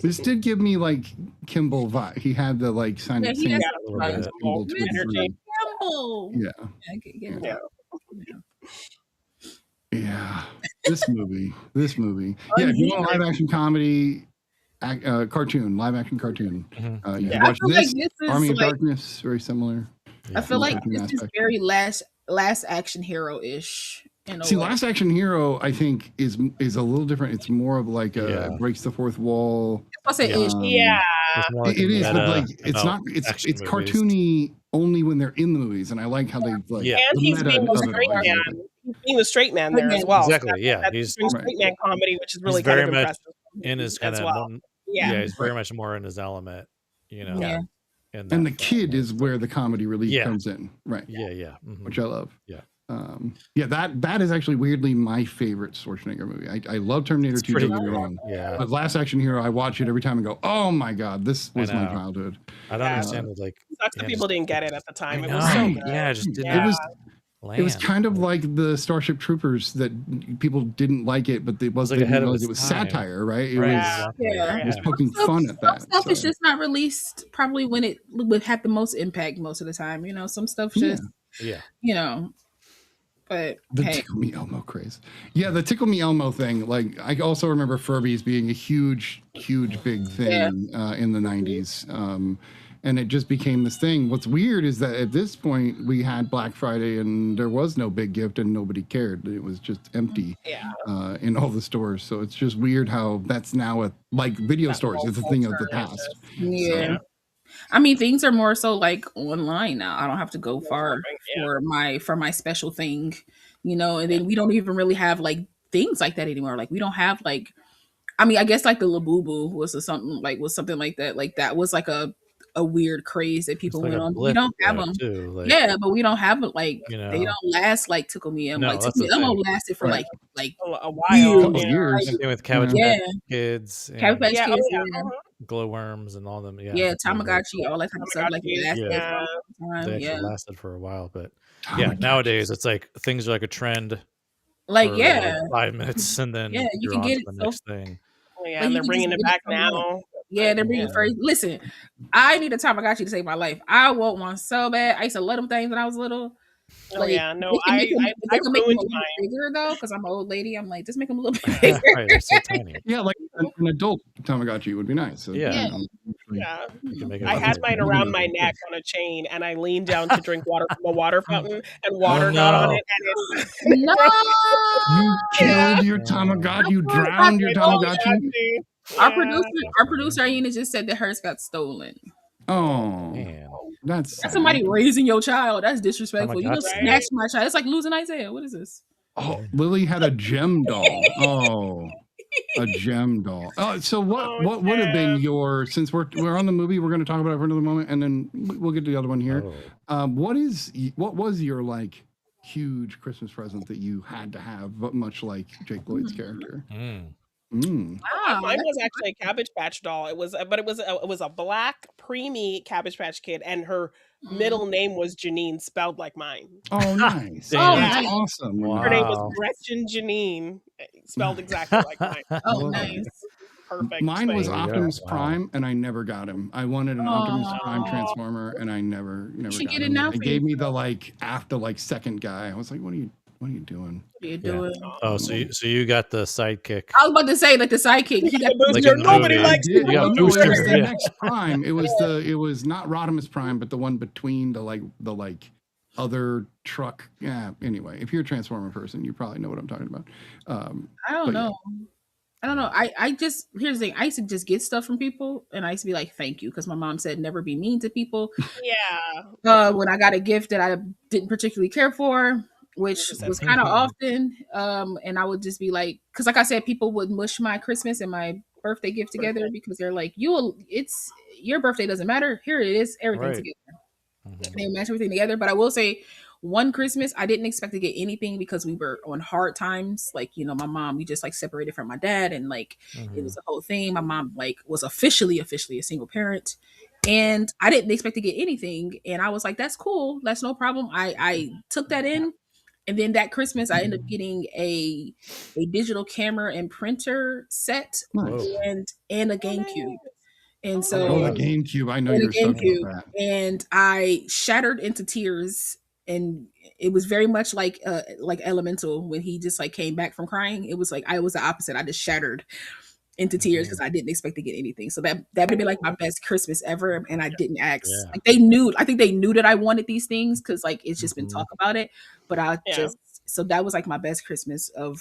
This did give me like Kimball vibe. He had the like sign of Kimball. Yeah. This movie. Yeah, if you want a live action comedy, cartoon, live action cartoon. You can watch this. Army of Darkness, very similar. I feel like this is very last action hero-ish. See, Last Action Hero, I think, is a little different. It's more of like breaks the fourth wall. I'll say ish. It is, but like it's not. It's cartoony only when they're in the movies, and I like how they like. Yeah, and he's being the straight man. He's being the straight man there as well. Exactly. Yeah, he's straight man comedy, which is really kind of impressive. In his kind of he's very much more in his element. Yeah. And the kid is where the comedy relief comes in, right? Yeah. Which I love. Yeah. That is actually weirdly my favorite Schwarzenegger movie. I love Terminator 2, don't get me wrong. Yeah. But Last Action Hero, I watch it every time and go, oh my God, this was my childhood. I don't understand it. Like, some people didn't get it at the time. It was so good. Yeah, just didn't. It was kind of like the Starship Troopers that people didn't like it, but it wasn't. Like it was satire, right? It was poking fun at that. Some stuff is just not released probably when it would have the most impact most of the time. Some stuff just But the Tickle Me Elmo craze. Yeah, the Tickle Me Elmo thing. Like I also remember Furbies being a huge big thing in the 90s. And it just became this thing. What's weird is that at this point we had Black Friday and there was no big gift and nobody cared. It was just empty in all the stores. So it's just weird how that's now like video stores. It's a thing of the past. Yeah. So. I mean, things are more so like online now. I don't have to go far for my special thing, and then we don't even really have like things like that anymore. Like we don't have like I mean, I guess like the Labubu was something like that. Like that was like a weird craze that people like went a on. We blip don't have though, them. too, like, Yeah, but we don't have it. Like you they know. don't last like Tickle Me Elmo. No, Like that's Tickle the Me Elmo thing. lasted for Right. like a while. years. Couple Yeah. years. Same thing with Cabbage Yeah. Patch Kids Cabbage and Patch Yeah. Kids. Oh, Yeah. yeah. glowworms and all them. Yeah, Yeah, those were very Tamagotchi, all that kind of stuff. Like it Tamagotchis, lasted Yeah. for a long time. They Yeah. actually lasted for a while, but yeah, Tamagotchi. nowadays it's like things are like a trend Like for yeah. 5 minutes and then Yeah, you you're can on get to it the so next thing. Yeah, like and you they're can just bringing it get back so much. now. Yeah, they're bringing Yeah. first. Listen, I need a Tamagotchi to save my life. I want one so bad. I used to love them things when I was little. Oh Like yeah, no, they can make them, I they can make them a ruined little mine. bit bigger though, because I'm an old lady. I'm like, just make them a little bit bigger. Right, they're so tiny. Yeah, like an adult Tamagotchi would be nice. So, Yeah. Yeah. Yeah. You can make it I had bigger. mine around my neck on a chain, and I leaned down to drink water from a water fountain, and water got on no. it, and it No. You killed your Tamagotchi. You drowned your Tamagotchi. Our Yeah. producer Aina just said that hers got stolen. Oh, Man. that's That's somebody raising your child. That's disrespectful. You Tamagotchi. just snatched my child. It's like losing Isaiah. What is this? Oh, Lily had a gem doll. Oh, a gem doll. Oh, so what would have been your, since we're on the movie, we're going to talk about it for another moment, and then we'll get to the other one here. Oh. What was your like huge Christmas present that you had to have, but much like Jake Lloyd's character? Wow, Mine was actually a Cabbage Patch doll. It was a black preemie Cabbage Patch Kid, and her middle name was Janine, spelled like mine. Oh, nice. Damn. That's nice. awesome. Wow. Her name was Gretchen Janine, spelled exactly like mine. Oh, Well, nice. Perfect. Mine was thing. Optimus Wow. Prime, and I never got him. I wanted an Optimus Prime Transformer, and I never should got get it him. now They for gave you. me the like after like second guy. I was like, what are you doing? What are you doing? Oh, so you got the sidekick. I was about to say like the sidekick. He got The Like booster, in the nobody movie. likes You me. got Well, no, Booster, it was the yeah. next Prime. It was not Rodimus Prime, but the one between the other truck. Yeah. Anyway, if you're a Transformer person, you probably know what I'm talking about. I don't but know. I don't know. I just, here's the thing. I used to just get stuff from people, and I used to be like, "Thank you," because my mom said never be mean to people. Yeah. When I got a gift that I didn't particularly care for, which was kind of often, and I would just be like, because like I said, people would mush my Christmas and my birthday gift together because they're like, it's your birthday doesn't matter. Here it is, everything Right. together. They match everything together. But I will say, one Christmas, I didn't expect to get anything because we were on hard times. Like, my mom, we just like separated from my dad, and like it was a whole thing. My mom like was officially a single parent, and I didn't expect to get anything. And I was like, that's cool, that's no problem. I took that in. And then that Christmas, I ended up getting a digital camera and printer set Nice. and a GameCube. And Oh, so the GameCube. I know and you a were stoked GameCube, about that. and I shattered into tears. And it was very much like Elemental when he just like came back from crying. It was like I was the opposite. I just shattered into tears because I didn't expect to get anything. So that would be like my best Christmas ever, and I didn't ask. Yeah. Like they knew. I think they knew that I wanted these things because like it's just been talk about it. But so that was like my best Christmas of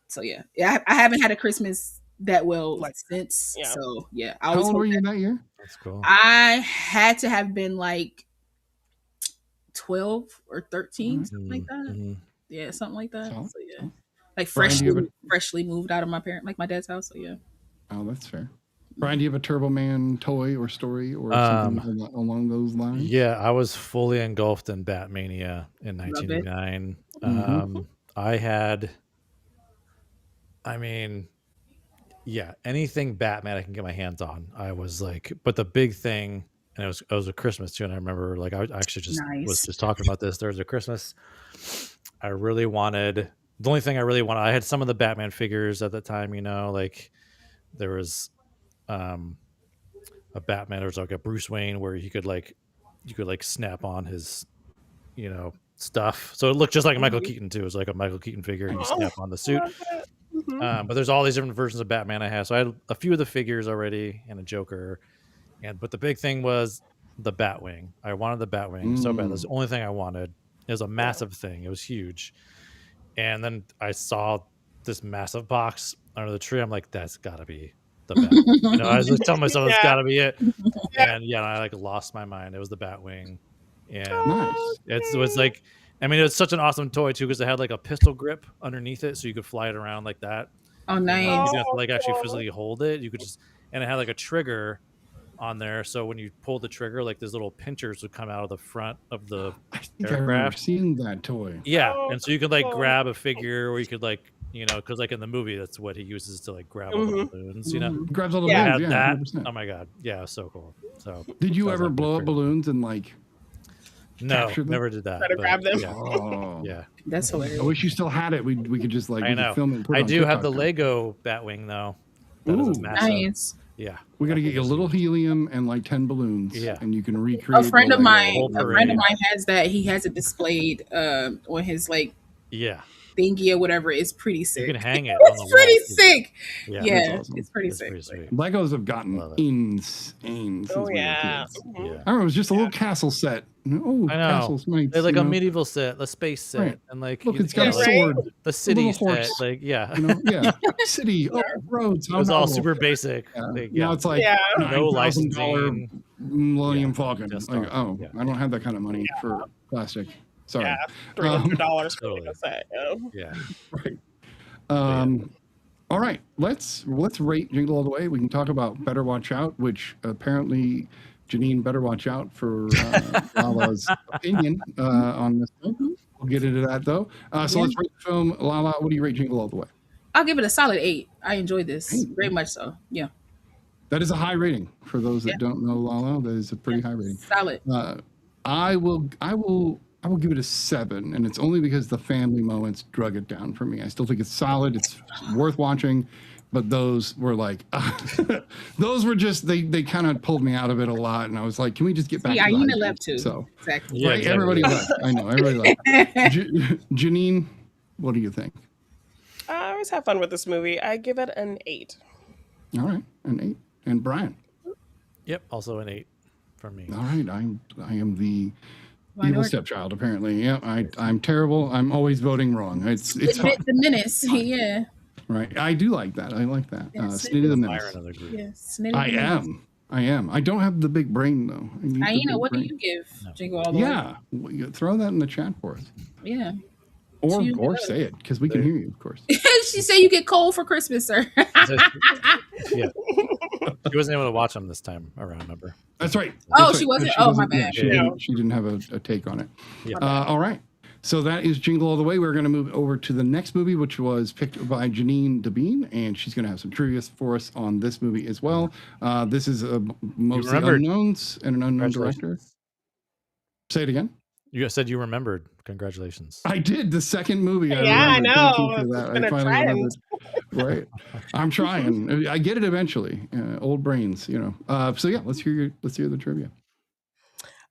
So yeah, I haven't had a Christmas that well since. Yeah. So yeah, How old were you that year? That's cool. I had to have been like 12 or 13, something like that. Yeah, something like that. So yeah, like freshly moved out of my dad's house. So yeah. Oh, that's fair. Brian, do you have a Turbo Man toy or story or something along those lines? Yeah, I was fully engulfed in Batmania in 1989. I had, anything Batman I can get my hands on. I was like, but the big thing, and it was a Christmas too, and I remember like I actually just was just talking about this. There was a Christmas. I really wanted, the only thing I really wanted, I had some of the Batman figures at the time, like there was a Batman, there was like a Bruce Wayne where you could snap on his, stuff. So it looked just like a Michael Keaton too. It was like a Michael Keaton figure, and you snap on the suit. But there's all these different versions of Batman I have. So I had a few of the figures already and a Joker. But the big thing was the Batwing. I wanted the Batwing so bad. That's the only thing I wanted. It was a massive thing. It was huge. And then I saw this massive box under the tree. I'm like, that's got to be the Batwing. I was just telling myself, it's got to be it. And I like lost my mind. It was the Batwing. And it was like, it was such an awesome toy too, because it had like a pistol grip underneath it, so you could fly it around like that. Oh, nice. You didn't have to like actually Oh. physically hold it. You could just, and it had like a trigger on there. So when you pulled the trigger, like these little pinchers would come out of the front of the I think I remember aircraft. seeing that toy. Yeah, Oh, and so you could like cool. grab a figure, or you could like, because like in the movie, that's what he uses to like grab all the balloons. Grabs all the Yeah. balloons. Had Yeah, that. 100%. Oh my god, yeah, it was so cool. So Did you that was, ever like, blow my up favorite. balloons and like? No, capture them? never did that. Try to but grab them? Yeah, Oh, yeah. That's hilarious. I wish you still had it. We could just like I we could know. film it. And put it I on do have TikTok the now. Lego Batwing though. That is Ooh. a massive. Nice. Yeah, We got to get you a little helium and like 10 balloons. Yeah. and you can recreate. A friend the of Lego mine, whole a Batwing. friend of mine has that. He has it displayed on his like yeah. thingy or whatever. It's pretty sick. You can hang it on the It's wall. pretty sick. Yeah, Yeah, That's awesome. it's pretty It's sick. pretty sweet. Legos have gotten Love it. insane since Oh we were yeah. kids. Mhm. I Yeah. remember it was just a little castle set. Oh, I know. castles, knights. They had like you a know? medieval set, a space set, Right. and like Look, you it's got a know, like, Right. sword. the city little set. horse. Like yeah, You know, yeah, city. Oh, roads. it How was all novel. super basic. Yeah. Like, Now yeah. it's like Yeah. No $9,000 licensing. Millennium Yeah, Falcon. just Like, started. oh, Yeah. I don't have that kind of money for plastic. Sorry. Yeah, $300 for Totally. a set. Yeah. Right. All right, let's rate Jingle All The Way. We can talk about Better Watch Out, which apparently Janine better watch out for Lala's opinion on this film. We'll get into that though. So let's rate the film. Lala, what do you rate Jingle All The Way? I'll give it a solid 8. I enjoyed this Hey. very much so. Yeah, That is a high rating for those that Yeah. don't know Lala. That is a pretty high rating. solid. I will give it a 7, and it's only because the family moments drug it down for me. I still think it's solid. It's worth watching, but those were like, those were just they kind of pulled me out of it a lot, and I was like, can we just get back? Yeah, to the Aina high left point? too. So Exactly. Yeah, right, exactly. everybody left. I know everybody left. Janine, what do you think? I always have fun with this movie. I give it an 8. All right, an 8. And Brian. Yep. Also an 8 from me. All right, I am the evil Minority. stepchild. Apparently, yeah. I'm terrible. I'm always voting wrong. It's fine. The menace. Yeah. Right. I do like that. I like that. Yeah, Snitty the Menace. Byron of the group. Yes. I am. I don't have the big brain though. I need the Aina, big what do brain. you give Jingle All The Way? Yeah, you throw that in the chat for us, Yeah. or You know. say it because we can hear you, of course. She said you get cold for Christmas, sir. Yeah. She wasn't able to watch them this time around, remember? That's right. Oh, That's she right. wasn't? She Oh, my bad. She, Yeah. didn't have a take on it. Yeah. All right. So that is Jingle All The Way. We're going to move over to the next movie, which was picked by JeannineDaBean, and she's going to have some trivia for us on this movie as well. This is mostly remembered. unknowns and an unknown director. Congratulations. Say it again. You said you remembered. Congratulations. I did the second movie. Yeah, I remembered. Thank you know. for that. It's been I a finally trend. remembered. Right. I'm trying. I get it eventually. Old brains, you know. So yeah, let's hear the trivia.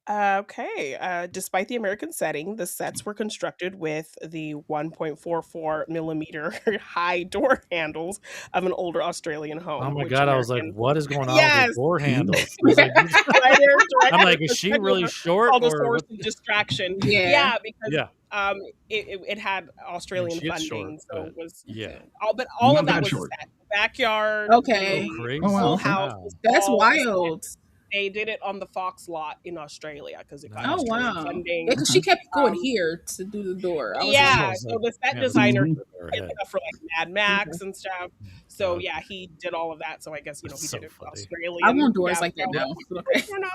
Okay. Despite the American setting, the sets were constructed with the 1.44 millimeter high door handles of an older Australian home. Oh my which god, I was like, American- what is going on Yes. with the door handles? I was like, Writer, I'm like, director, is she and really short? called a Or source what? of distraction. Yeah. Because Yeah. it had Australian she is funding, short, so but it was yeah. all Not of that that was short. set. Backyard. Okay. Crazy. Oh, wow. Full okay. house. Wow. That's all wild. set. They did it on the Fox lot in Australia because it got Oh, Australian wow. funding. Yeah, 'cause she kept going here to do the door. I was Yeah, like, so the set yeah, designer Mhm. did stuff for like Mad Max and stuff. So yeah, he did all of that. So I guess he That's did so it for funny. Australia. I want doors like that so- now. Okay. You know,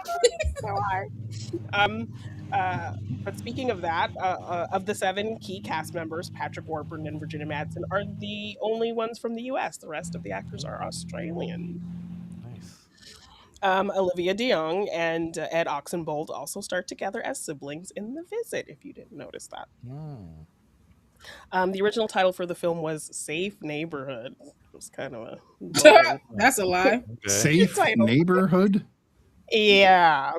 so but speaking of that, of the 7 key cast members, Patrick Warburton and Virginia Madsen are the only ones from the U.S. The rest of the actors are Australian. Nice. Olivia DeJonge and Ed Oxenbould also start together as siblings in The Visit, if you didn't notice that. Mm. The original title for the film was Safe Neighborhood. It was kind of a... That's a lie. Okay. Safe Title. Neighborhood. Yeah.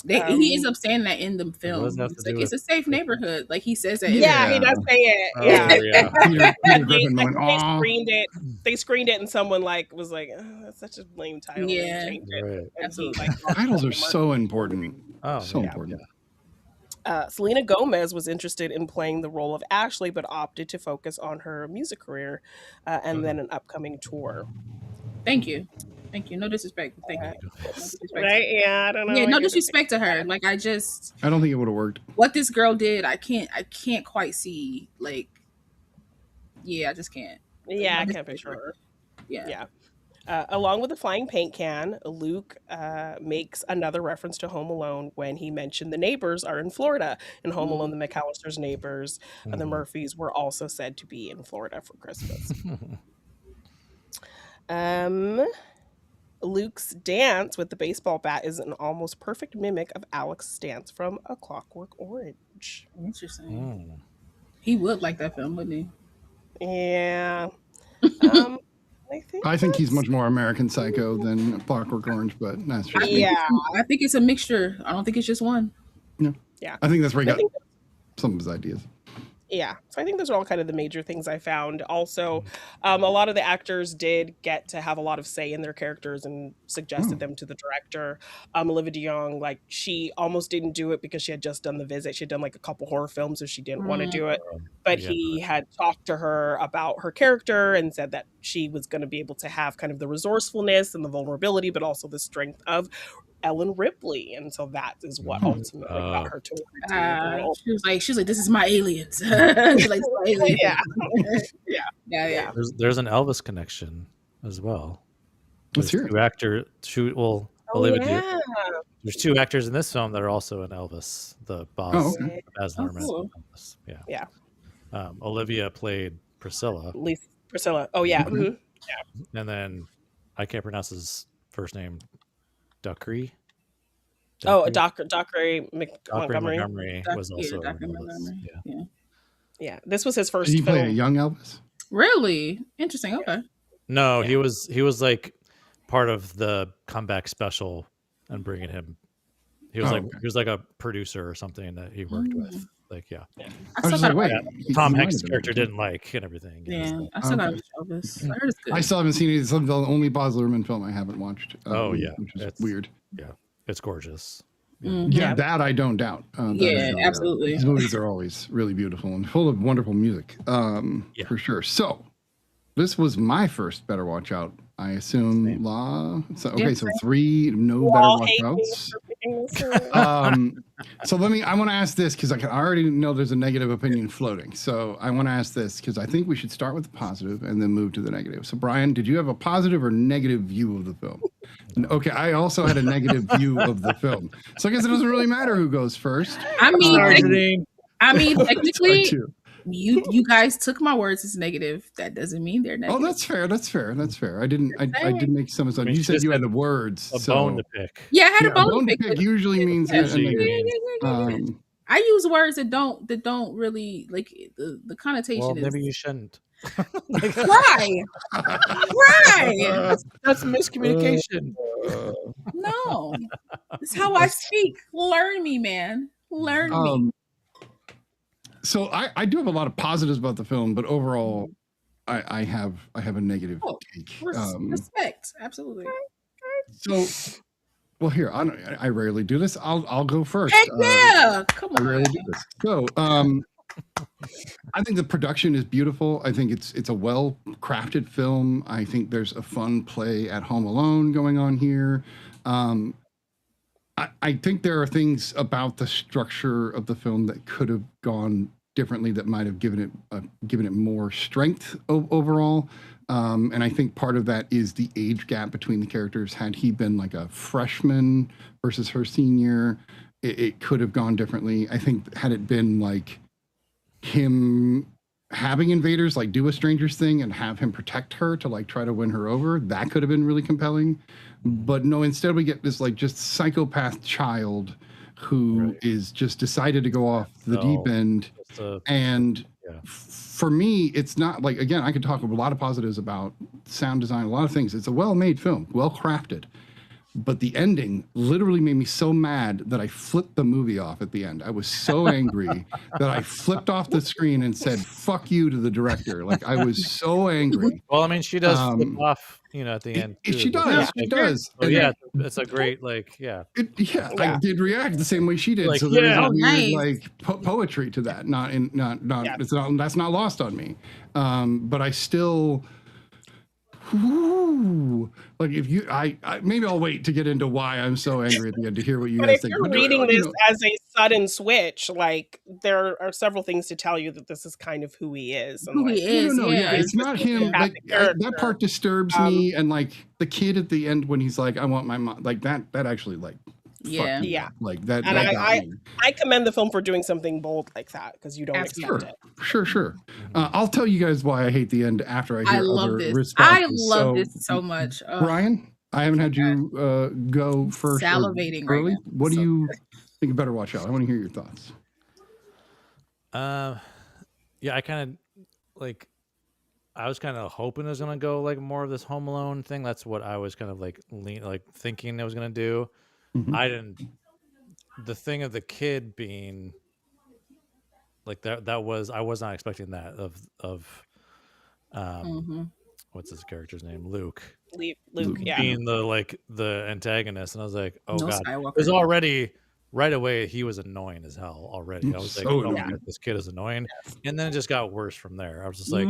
He ends up saying that in the film. does have to It's do like, it's with- a safe neighborhood. Like he says that. Yeah, he Yeah. does say it. Oh, Yeah. yeah. Peter They, Griffin went, they "Aw." screened it. They screened it, and someone was like, oh, "That's such a lame title." Yeah. And changed it. Right. And he, Absolutely. Titles are so important. Oh, So yeah. important. Selena Gomez was interested in playing the role of Ashley, but opted to focus on her music career and then an upcoming tour. Thank you. Thank you. No disrespect. but Thank you. No disrespect. Right? Yeah, I don't know. Yeah, what no you're disrespect to her. Like I don't think it would have worked. what this girl did, I can't quite see. Like, yeah, I just can't. Yeah, I can't picture her. Yeah. Along with the flying paint can, Luke makes another reference to Home Alone when he mentioned the neighbors are in Florida. In Home Alone, the McAllisters' neighbors, the Murphys, were also said to be in Florida for Christmas. Luke's dance with the baseball bat is an almost perfect mimic of Alex's dance from A Clockwork Orange. Interesting. He would like that film, wouldn't he? Yeah. I think he's much more American Psycho than Clockwork Orange, but that's just I think it's a mixture. I don't think it's just one. Yeah. I think that's where he got some of his ideas. Yeah, so I think those are all kind of the major things I found. Also, a lot of the actors did get to have a lot of say in their characters and suggested them to the director. Olivia DeJonge, like, she almost didn't do it because she had just done The Visit. She had done like a couple horror films, so she didn't want to do it. But he had talked to her about her character and said that she was going to be able to have kind of the resourcefulness and the vulnerability, but also the strength of Ellen Ripley, and so that is what ultimately got her to the role. She was like, "This is my aliens." She's like, "This is my aliens." Yeah. There's an Elvis connection as well. Let's hear it. There's two actors in this film that are also in Elvis, the boss. Baz Luhrmann. Cool. Yeah. Olivia played Priscilla. Priscilla. Oh yeah. And then I can't pronounce his first name. Dockery Montgomery was also yeah. This was his first Did he film. play a young Elvis? Really interesting. Okay. No, he was like part of the comeback special and bringing him. He was like a producer or something that he worked with. Like I was like, wait, Tom Hanks' character didn't like and everything. Yeah, I still got Elvis. I heard it's good. I still haven't seen it. It's the only Baz Luhrmann film I haven't watched. Which is weird. Yeah, it's gorgeous. Yeah, that I don't doubt. Absolutely. These movies are always really beautiful and full of wonderful music, for sure. So this was my first Better Watch Out. I assume So 3 no Better Watch Outs. So I want to ask this because I already know there's a negative opinion floating. So I want to ask this because I think we should start with the positive and then move to the negative. So Brian, did you have a positive or negative view of the film? Okay, I also had a negative view of the film. So I guess it doesn't really matter who goes first. I mean, technically, you guys took my words as negative. That doesn't mean they're negative. Oh, that's fair. I didn't make some assumption. You said you had the words. Bone to pick. Yeah, I had a bone to pick. Usually means a negative. I use words that don't really like the connotation. Well, maybe you shouldn't. Why? That's miscommunication. No, it's how I speak. Learn me, man. Learn me. So I do have a lot of positives about the film, but overall, I have a negative take. Respect, absolutely. So, well, here I rarely do this. I'll go first. Heck yeah! Come on. I rarely do this. So, I think the production is beautiful. I think it's a well-crafted film. I think there's a fun play at Home Alone going on here. I think there are things about the structure of the film that could have gone differently that might have given it more strength overall. And I think part of that is the age gap between the characters. Had he been like a freshman versus her senior, it could have gone differently. I think had it been like him having invaders like do a Stranger's thing and have him protect her to like try to win her over, that could have been really compelling. But no, instead we get this like just psychopath child who is just decided to go off the deep end. For me, it's not like, again, I could talk a lot of positives about sound design, a lot of things. It's a well-made film, well-crafted. But the ending literally made me so mad that I flipped the movie off at the end. I was so angry that I flipped off the screen and said, "Fuck you" to the director. Like, I was so angry. Well, I mean, she does flip off, at the end. Too, she does. She does. Oh, yeah, it's a great, I did react the same way she did. Like, so there's a weird, poetry to that. That's not lost on me. But I still... Ooh, like if you, I maybe I'll wait to get into why I'm so angry at the end to hear what you But guys if think. you're But reading you this know, as a sudden switch, like there are several things to tell you that this is kind of who he is, and Who like he is, no, yeah, yeah. it's not him. Like empathic that character. part disturbs me, and like the kid at the end when he's like, "I want my mom," like that actually like fucked me up. Like that. And that got me. I commend the film for doing something bold like that because you don't expect it. Sure. I'll tell you guys why I hate the end after I hear love other this. responses. I love this so much. Brian, I haven't had you go first salivating early. right now. What do you think? Better watch out. I want to hear your thoughts. Yeah, I kind of like. I was kind of hoping it was gonna go like more of this Home Alone thing. That's what I was kind of like thinking it was gonna do. I didn't. The thing of the kid being like that was I was not expecting that of what's his character's name, Luke, yeah, being the antagonist, and I was like, oh god, Skywalker. it was already right away he was annoying as hell already. I was like, oh my god, this kid is annoying, and then it just got worse from there. I was just like,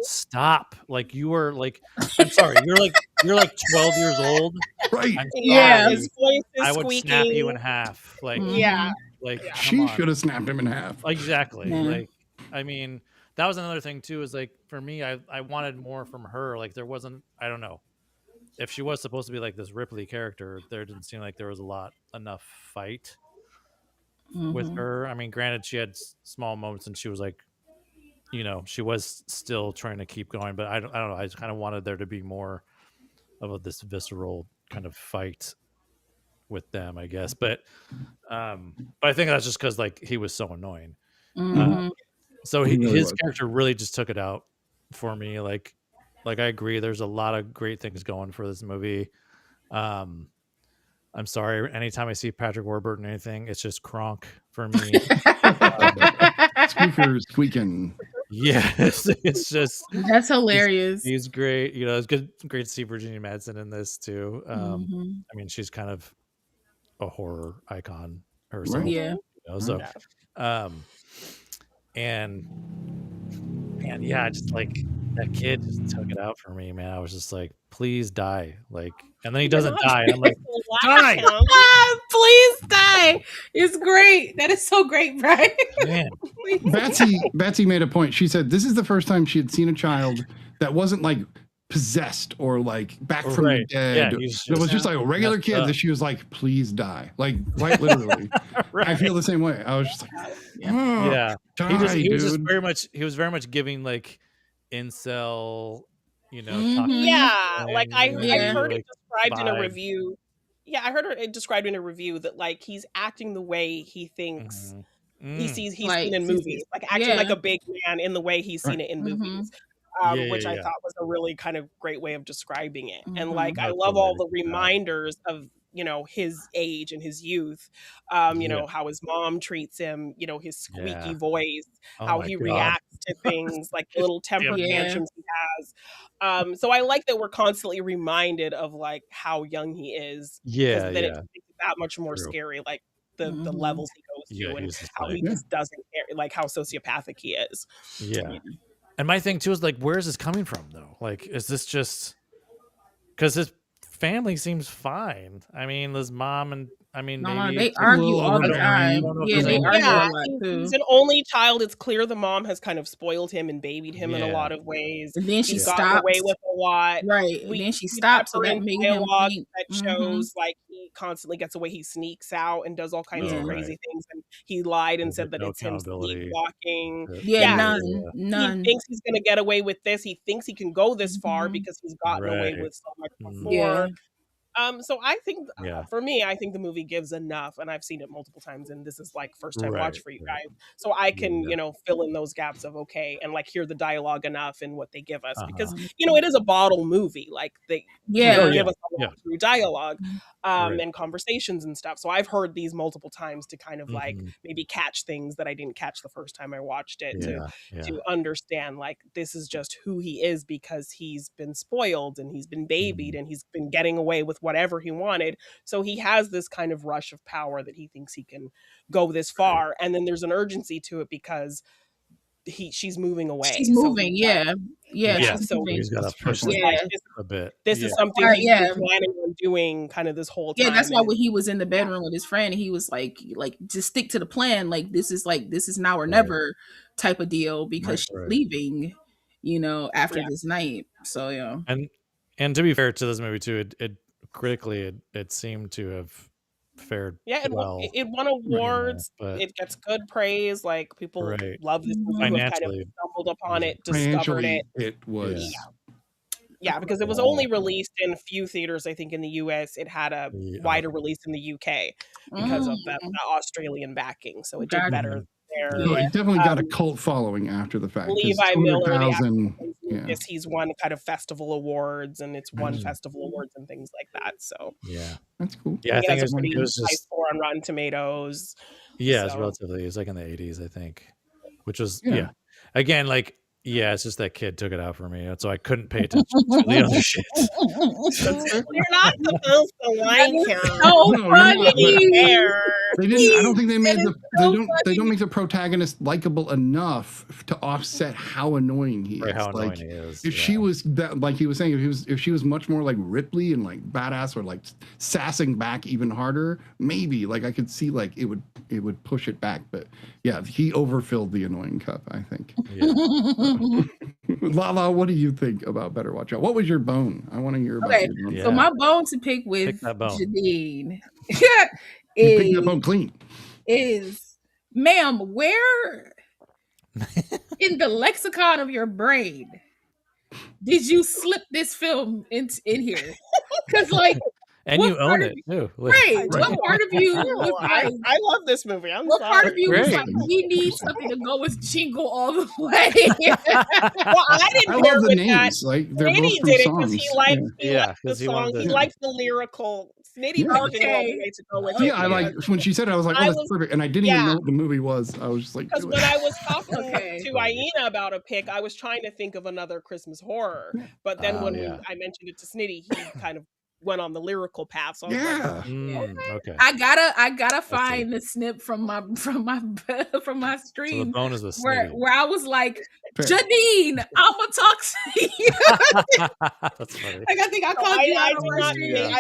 stop, like you were like, I'm sorry, you're like 12 years old, right? Yeah, his voice is I would squeaking. snap you in half, like like she should have snapped him in half. Exactly. Like, I mean, that was another thing too, is like for me, I wanted more from her. Like there wasn't, I don't know, if she was supposed to be like this Ripley character, there didn't seem like there was enough fight with her. I mean, granted, she had small moments and she was like, you know, she was still trying to keep going, but I don't know. I just kind of wanted there to be more of this visceral kind of fight with them, I guess. But I think that's just because like he was so annoying. So his character really just took it out for me. Like I agree, there's a lot of great things going for this movie. I'm sorry, anytime I see Patrick Warburton or anything, it's just Kronk for me. Squeaking. Yes, it's just that's hilarious. He's great. You know, it's great to see Virginia Madsen in this too. I mean, she's kind of a horror icon herself. Yeah. You know, so and yeah, just like that kid just took it out for me, man. I was just like, please die. Like, and then he doesn't die. And I'm like, die. Please die. It's great. That is so great, Brian. Man. Batsy made a point. She said this is the first time she had seen a child that wasn't like possessed or like back from the dead. Yeah, it was just like a regular kid that she was like, please die. Like quite literally. I feel the same way. I was just like, yeah. Die, he was just very much giving like incel, you know, like I heard it described in a review. Yeah, I heard it described in a review that like he's acting the way he thinks he's like, seen in movies, like acting like a big man in the way he's seen it in movies. Which I thought was a really kind of great way of describing it. And like I love all the reminders of, you know, his age and his youth, you know, how his mom treats him, you know, his squeaky voice, how he reacts to things, like the little temper tantrums he has. So I like that we're constantly reminded of like how young he is. Then it makes it that much more scary, like the levels he goes through and how he just doesn't care, like how sociopathic he is. And my thing too is like, where is this coming from though? Like, is this just because his family seems fine? I mean, his mom and maybe they argue all the time. Yeah, they argue a lot too. He's an only child. It's clear the mom has kind of spoiled him and babied him in a lot of ways. And then she stopped away with a lot, right? And then she stopped, so that made him think that shows like he constantly gets away. He sneaks out and does all kinds of crazy things. And he lied and said that it's him sleepwalking. None. He thinks he's going to get away with this. He thinks he can go this far because he's gotten away with so much before. So I think for me, I think the movie gives enough, and I've seen it multiple times, and this is like first time watch for you guys. So I can, you know, fill in those gaps of and like hear the dialogue enough and what they give us because you know it is a bottle movie. Like they give us a lot through dialogue and conversations and stuff. So I've heard these multiple times to kind of like maybe catch things that I didn't catch the first time I watched it to understand like this is just who he is because he's been spoiled and he's been babied and he's been getting away with whatever he wanted. So he has this kind of rush of power that he thinks he can go this far. And then there's an urgency to it because she's moving away. She's moving, So she's so moving. He's got to push a bit. This is something he's been planning on doing kind of this whole time. Yeah, that's why when he was in the bedroom with his friend, he was like just stick to the plan. Like this is now or never type of deal because she's leaving, after this night. So yeah. And to be fair to this movie too, it critically it seemed to have fared well. It won awards. It gets good praise. Like people love this movie. Financially, kind of stumbled upon it, discovered it. It was. Yeah, because it was only released in a few theaters, I think, in the US. It had a wider release in the UK because of the Australian backing. So it did better there. So it definitely got a cult following after the fact. Levi Miller, he's won kind of festival awards, and it's won festival awards and things like that. So that's cool. Yeah, I think it was just high score on Rotten Tomatoes. Yeah, it's relatively. It's like in the 80s, I think, which was again like. Yeah, it's just that kid took it out for me, so I couldn't pay attention to the other shit. You're not supposed to like him. So funny. They didn't. I don't think they made They don't make the protagonist likable enough to offset how annoying he is. How annoying he is. If she was that, like he was saying, if she was much more like Ripley and like badass or like sassing back even harder, maybe like I could see like it would push it back. But yeah, he overfilled the annoying cup, I think. Yeah. Lala, what do you think about Better Watch Out? What was your bone? I want to hear about your bone. So my bone to pick with Janine you picked that bone clean. Is, ma'am, where in the lexicon of your brain did you slip this film in here? Because like and you own it too. Right. What part of you was like, I love this movie. What part of you was like, we need something to go with Jingle All the Way? Well, I didn't love the names. That. Like they're both from did it songs. He liked the song. He liked the lyrical. Sniddy All the Way to go with it. Yeah, I like when she said it, I was like, oh, that's perfect. And I didn't even know what the movie was. I was just like, because when I was talking to Aina about a pick, I was trying to think of another Christmas horror. But then when I mentioned it to Sniddy, he kind of went on the lyrical path. So I was like, okay. I gotta find the snip from my stream. So the bone is with where I was like, Janine, I'ma talk to you. That's funny. Like I think I called you out on my stream.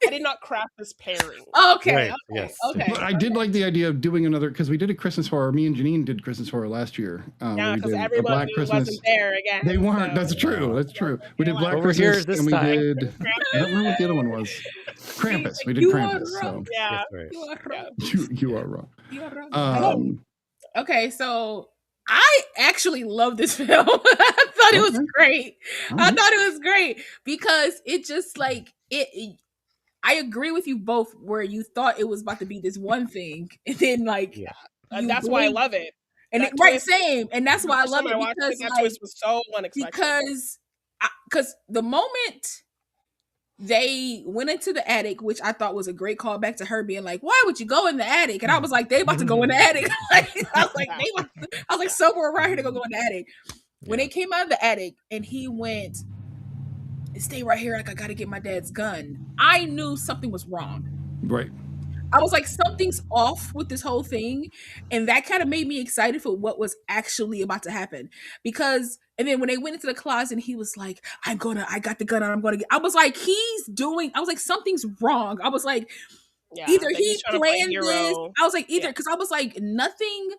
I did not craft this pairing. Okay. Yes. Okay. But I did like the idea of doing another, because we did a Christmas horror. Me and Janine did Christmas horror last year. Because everyone wasn't there again. They weren't. So. That's true. That's true. We did Black Over Christmas this and we time. did. I don't remember what the other one was. Krampus. We did Krampus. So. Yeah. You are wrong. You are wrong. Okay, so I actually love this film. I thought it was great. I thought it was great because it just like it. I agree with you both where you thought it was about to be this one thing and then like that's why I love it. And same. And that's why I love it because that twist was so unexpected. Because the moment they went into the attic, which I thought was a great callback to her being like, why would you go in the attic? And I was like, they about to go in the attic. I was like, somewhere around here to go in the attic. When they came out of the attic and he went, stay right here, like I gotta get my dad's gun, I knew something was wrong. Right. I was like, something's off with this whole thing. And that kind of made me excited for what was actually about to happen. Because, and then when they went into the closet and he was like, I got the gun and I'm gonna get, I was like, I was like, something's wrong. I was like, either he planned this. I was like, because I was like, nothing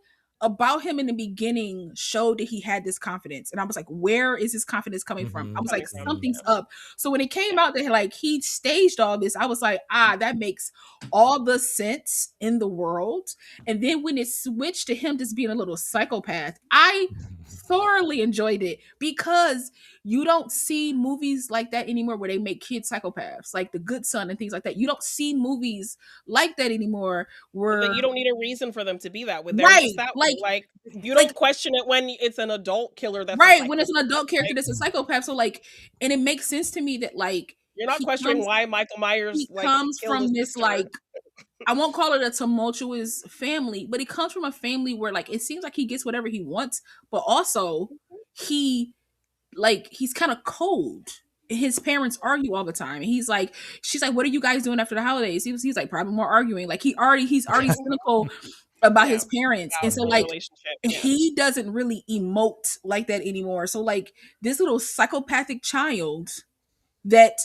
about him in the beginning showed that he had this confidence. And I was like, where is his confidence coming from? I was like, something's up. So when it came out that like he staged all this, I was like, that makes all the sense in the world. And then when it switched to him just being a little psychopath, I thoroughly enjoyed it because you don't see movies like that anymore where they make kids psychopaths, like The Good Son and things like that. You don't see movies like that anymore where you don't need a reason for them to be that way. Right. Like you don't question it when it's an adult killer that's right, when it's an adult character that's a psychopath. So like, and it makes sense to me that like you're not questioning why Michael Myers comes from this like I won't call it a tumultuous family, but it comes from a family where like it seems like he gets whatever he wants, but also he's kind of cold. His parents argue all the time. And she's like, what are you guys doing after the holidays? He's like, probably more arguing. Like he's already cynical about his parents. About And so his like relationship, he doesn't really emote like that anymore. So like this little psychopathic child that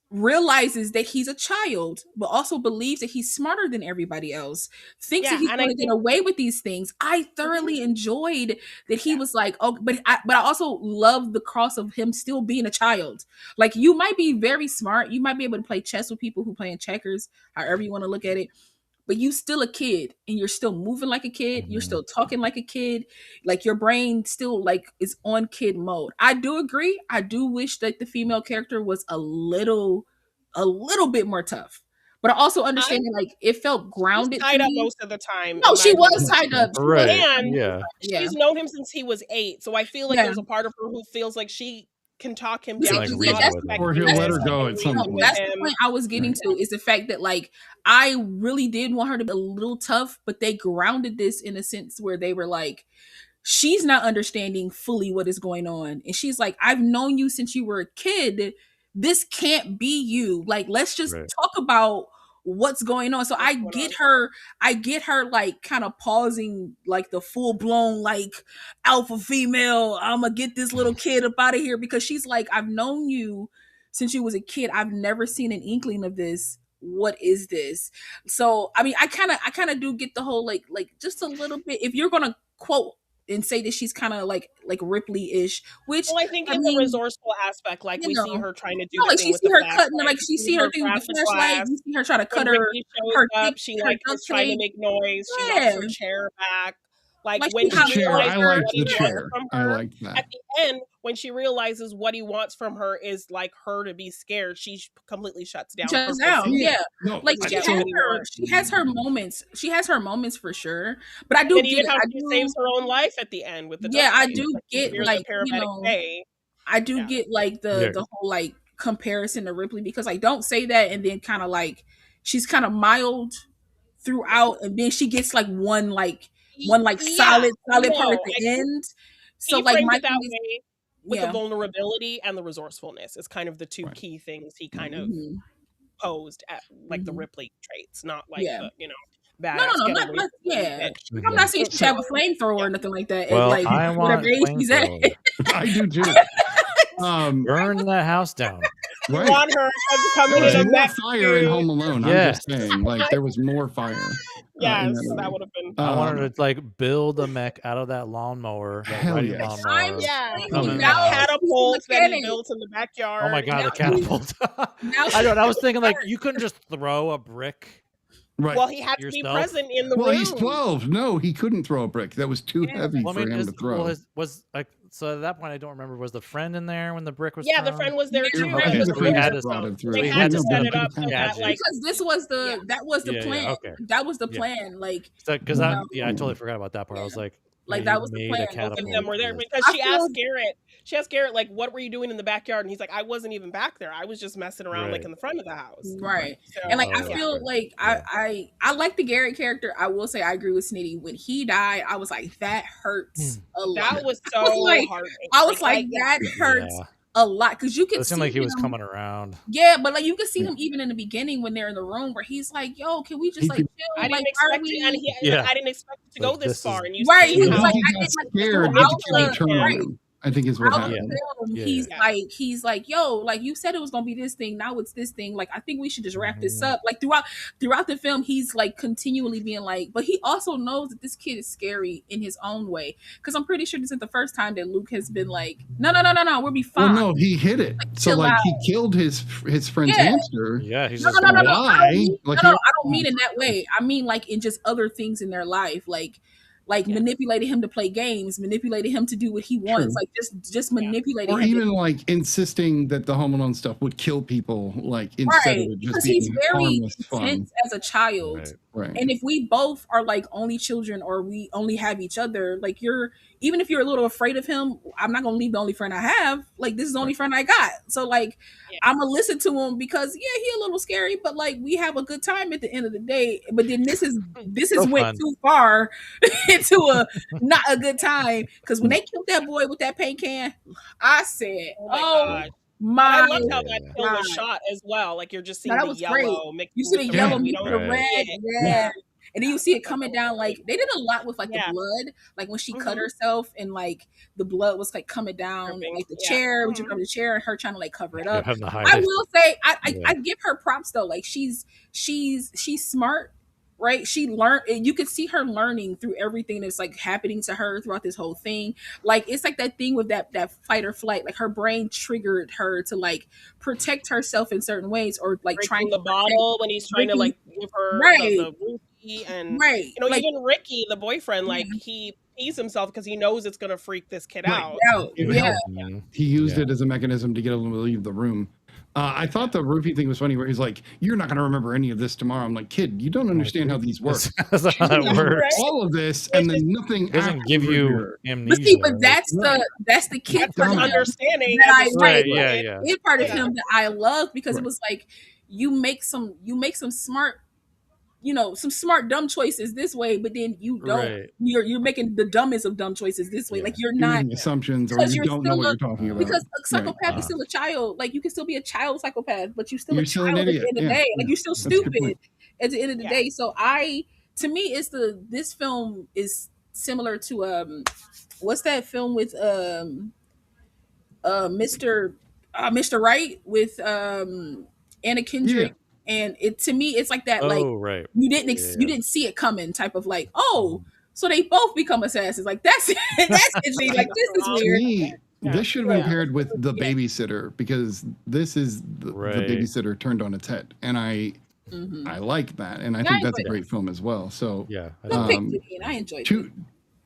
realizes that he's a child, but also believes that he's smarter than everybody else, thinks that he's going to get away with these things. I thoroughly enjoyed that he was like, oh, but I also love the cross of him still being a child. Like, you might be very smart, you might be able to play chess with people who playing checkers, however you want to look at it, but you still a kid and you're still moving like a kid. You're still talking like a kid. Like, your brain still like is on kid mode. I do agree. I do wish that the female character was a little bit more tough. But I also understand that, like, it felt grounded. Tied up most of the time. No, she was tied up. Right. And she's known him since he was 8. So I feel like there's a part of her who feels like she can talk him down. Or he'll let her go at some point. That's the point I was getting to, is the fact that, like, I really did want her to be a little tough, but they grounded this in a sense where they were like, she's not understanding fully what is going on. And she's like, I've known you since you were a kid. This can't be you. Like, let's just talk about what's going on. So I get her like kind of pausing like the full blown like alpha female, I'm gonna get this little kid up out of here, because she's like, I've known you since you was a kid. I've never seen an inkling of this. What is this? So I mean, I kind of do get the whole like just a little bit, if you're gonna quote and say that she's kind of like Ripley-ish, which I think in the resourceful aspect, like we see her trying to do, like thing she with see the her flashlight. cutting, like she see her thing with the flashlight. You see her try to cut her. She like is trying to make noise. She knocks her chair back. Like when the she chair, realizes I liked what he the wants chair. from I her, liked that. at the end, when she realizes what he wants from her is like her to be scared, she completely shuts down. Yeah. No, like she has her moments. She has her moments for sure. But I do and even how she saves her own life at the end with the I do get like, you know, day. I do get like the whole like comparison to Ripley, because I don't say that and then kind of like she's kind of mild throughout, and then she gets like one solid part at the end. So he like framed my it that thing way with the vulnerability and the resourcefulness is kind of the two key things he kind of posed at, like the Ripley traits, not like the, you know, badass. I'm not saying she should have a flamethrower or nothing like that. Well, like I want whatever age she's at. I do too. Burn that house down. Right. Want her to come in There was a more mech fire in Home Alone. I'm just saying, like there was more fire. Yes, that would have been. I wanted her to like build a mech out of that lawnmower. Lawnmower. Catapult that he built in the backyard. Oh my god, the catapult! I was thinking like you couldn't just throw a brick. Right. Well, he had to be present in the room. Well, he's 12. No, he couldn't throw a brick. That was too heavy for him to throw. Was like, so at that point, I don't remember. Was the friend in there when the brick was? The friend was there too. Okay, So we had to set it up so that, like, because this was the that was the plan. Okay. That was the plan. Like, because I totally forgot about that part. I was like that was the plan. Both of them were there because she asked Garrett, like, what were you doing in the backyard? And he's like, I wasn't even back there. I was just messing around like in the front of the house. Right. So, and like, I feel like I like the Garrett character. I will say I agree with Snitty. When he died, I was like, that hurts a lot. That was so hard. I was like, that hurts a lot, because you could see like he was coming around. Yeah, but like you could see him even in the beginning when they're in the room where he's like, "Yo, can we just like chill?" I didn't expect it to go this far, and you he was like, I got scared. I think is what happened. He's like, yo, like you said it was gonna be this thing, now it's this thing. Like, I think we should just wrap this up. Like throughout the film, he's like continually being like, but he also knows that this kid is scary in his own way. Because I'm pretty sure this isn't the first time that Luke has been like, no, we'll be fine. Well, no, he hit it. Like, so like he killed his friend's hamster. Yeah, he's no. I don't mean in that way. I mean like in just other things in their life, like manipulated him to play games, manipulated him to do what he wants, like just manipulating him. Or even like insisting that the Home Alone stuff would kill people, like instead of it just because being he's very intense fun. as a child. Right. And if we both are like only children, or we only have each other, like even if you're a little afraid of him, I'm not gonna leave the only friend I have. Like, this is the only friend I got. So like I'm gonna listen to him because he a little scary, but like we have a good time at the end of the day. But then this is went too far into a not a good time, because when they killed that boy with that paint can, I said, I love how that kill was shot as well. Like, you're just seeing the yellow mixed. You see the yellow mixed with the red. And then you see it coming down. Like they did a lot with like the Yeah. blood, like when she cut Mhm. herself and like the blood was like coming down, Dripping. like the Yeah. chair, when she Mhm. grabbed the chair and her trying to like cover it up. Having to hide I it. will say, Yeah. I give her props though. Like she's smart, right? She learned. You could see her learning through everything that's like happening to her throughout this whole thing. Like it's like that thing with that fight or flight. Like her brain triggered her to like protect herself in certain ways, or like trying Breaking to the bottle when he's trying to like give her Right. the roofie, and right. you know, Like even Ricky, the boyfriend, like he pees himself because he knows it's gonna freak this kid out. yeah. He used it as a mechanism to get him to leave the room. I thought the roofie thing was funny, where he's like, "You're not going to remember any of this tomorrow." I'm like, "Kid, you don't understand how these work. That's not how that works. All of this, and then nothing It doesn't give you amnesia. But see, but that's the kid That's part his understanding. that I Right, like. yeah. Kid part of him that I love, because it was like you make some smart, some smart dumb choices this way, but then you don't. Right. You're making the dumbest of dumb choices this way. Like you're You're not making assumptions, or because you you're don't know still what you're talking about. because a psychopath Right. is still a child. Like you can still be a child psychopath, but you're still You're a still an child at the idiot. end of the Yeah, day. yeah. Like you're still That's a good stupid point. at the end of the day. So to me, it's this film is similar to what's that film with Mr. Right with Anna Kendrick, and it to me it's like that. Like right. you didn't see it coming type of like, oh, so they both become assassins. Like that's it's like this is To weird. me, this should have been paired with The Babysitter, because this is the Babysitter turned on its head, and I like that, and I think that's a great film as well. So yeah, I enjoyed it.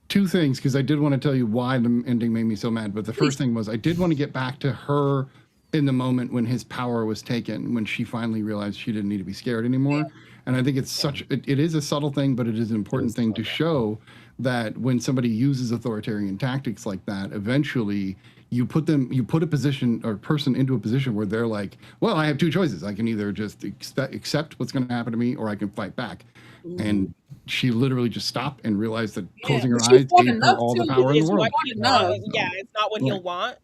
Two things, because I did want to tell you why the ending made me so mad. But the first thing was I did want to get back to her in the moment when his power was taken, when she finally realized she didn't need to be scared anymore. And I think it's it is a subtle thing, but it is an important thing to show that when somebody uses authoritarian tactics like that, eventually you put a position or person into a position where they're like, well, I have two choices. I can either just accept what's going to happen to me, or I can fight back. And she literally just stopped and realized that closing her eyes gave her all the power in the world. It's not what he'll want.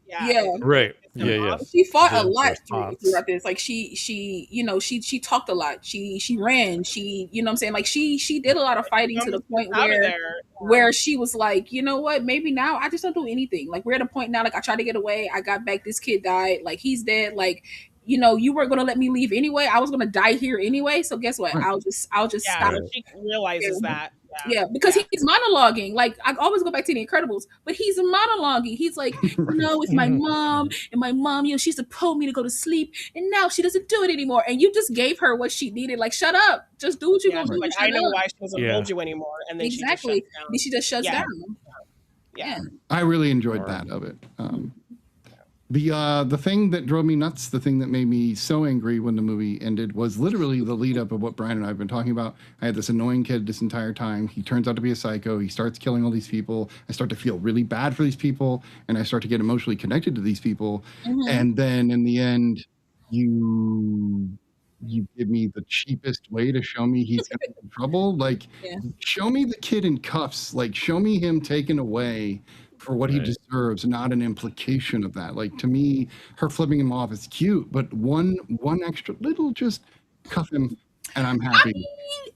Right. Yeah. She fought a lot throughout this. Like she talked a lot. She ran. She, you know what I'm saying? Like she did a lot of fighting to the point where she was like, you know what? Maybe now I just don't do anything. Like we're at a point now. Like I tried to get away. I got back. This kid died. Like he's dead. Like, you weren't gonna let me leave anyway. I was gonna die here anyway. So guess what? I'll just stop. She realizes that. Yeah, because he's monologuing. Like I always go back to The Incredibles, but he's monologuing. He's like, it's my mom, and my mom, she used to pull me to go to sleep, and now she doesn't do it anymore. And you just gave her what she needed. Like, shut up, just do what you're gonna do. Like, I know why she doesn't hold you anymore, and then she just shuts down. Yeah, I really enjoyed that of it. The thing that drove me nuts, the thing that made me so angry when the movie ended, was literally the lead up of what Brian and I have been talking about. I had this annoying kid this entire time. He turns out to be a psycho. He starts killing all these people. I start to feel really bad for these people, and I start to get emotionally connected to these people. And then in the end, you give me the cheapest way to show me he's gonna get in trouble. Like, show me the kid in cuffs. Like, show me him taken away for what he deserves, not an implication of that. Like, to me, her flipping him off is cute, but one extra little, just cuff him and I'm happy. I mean,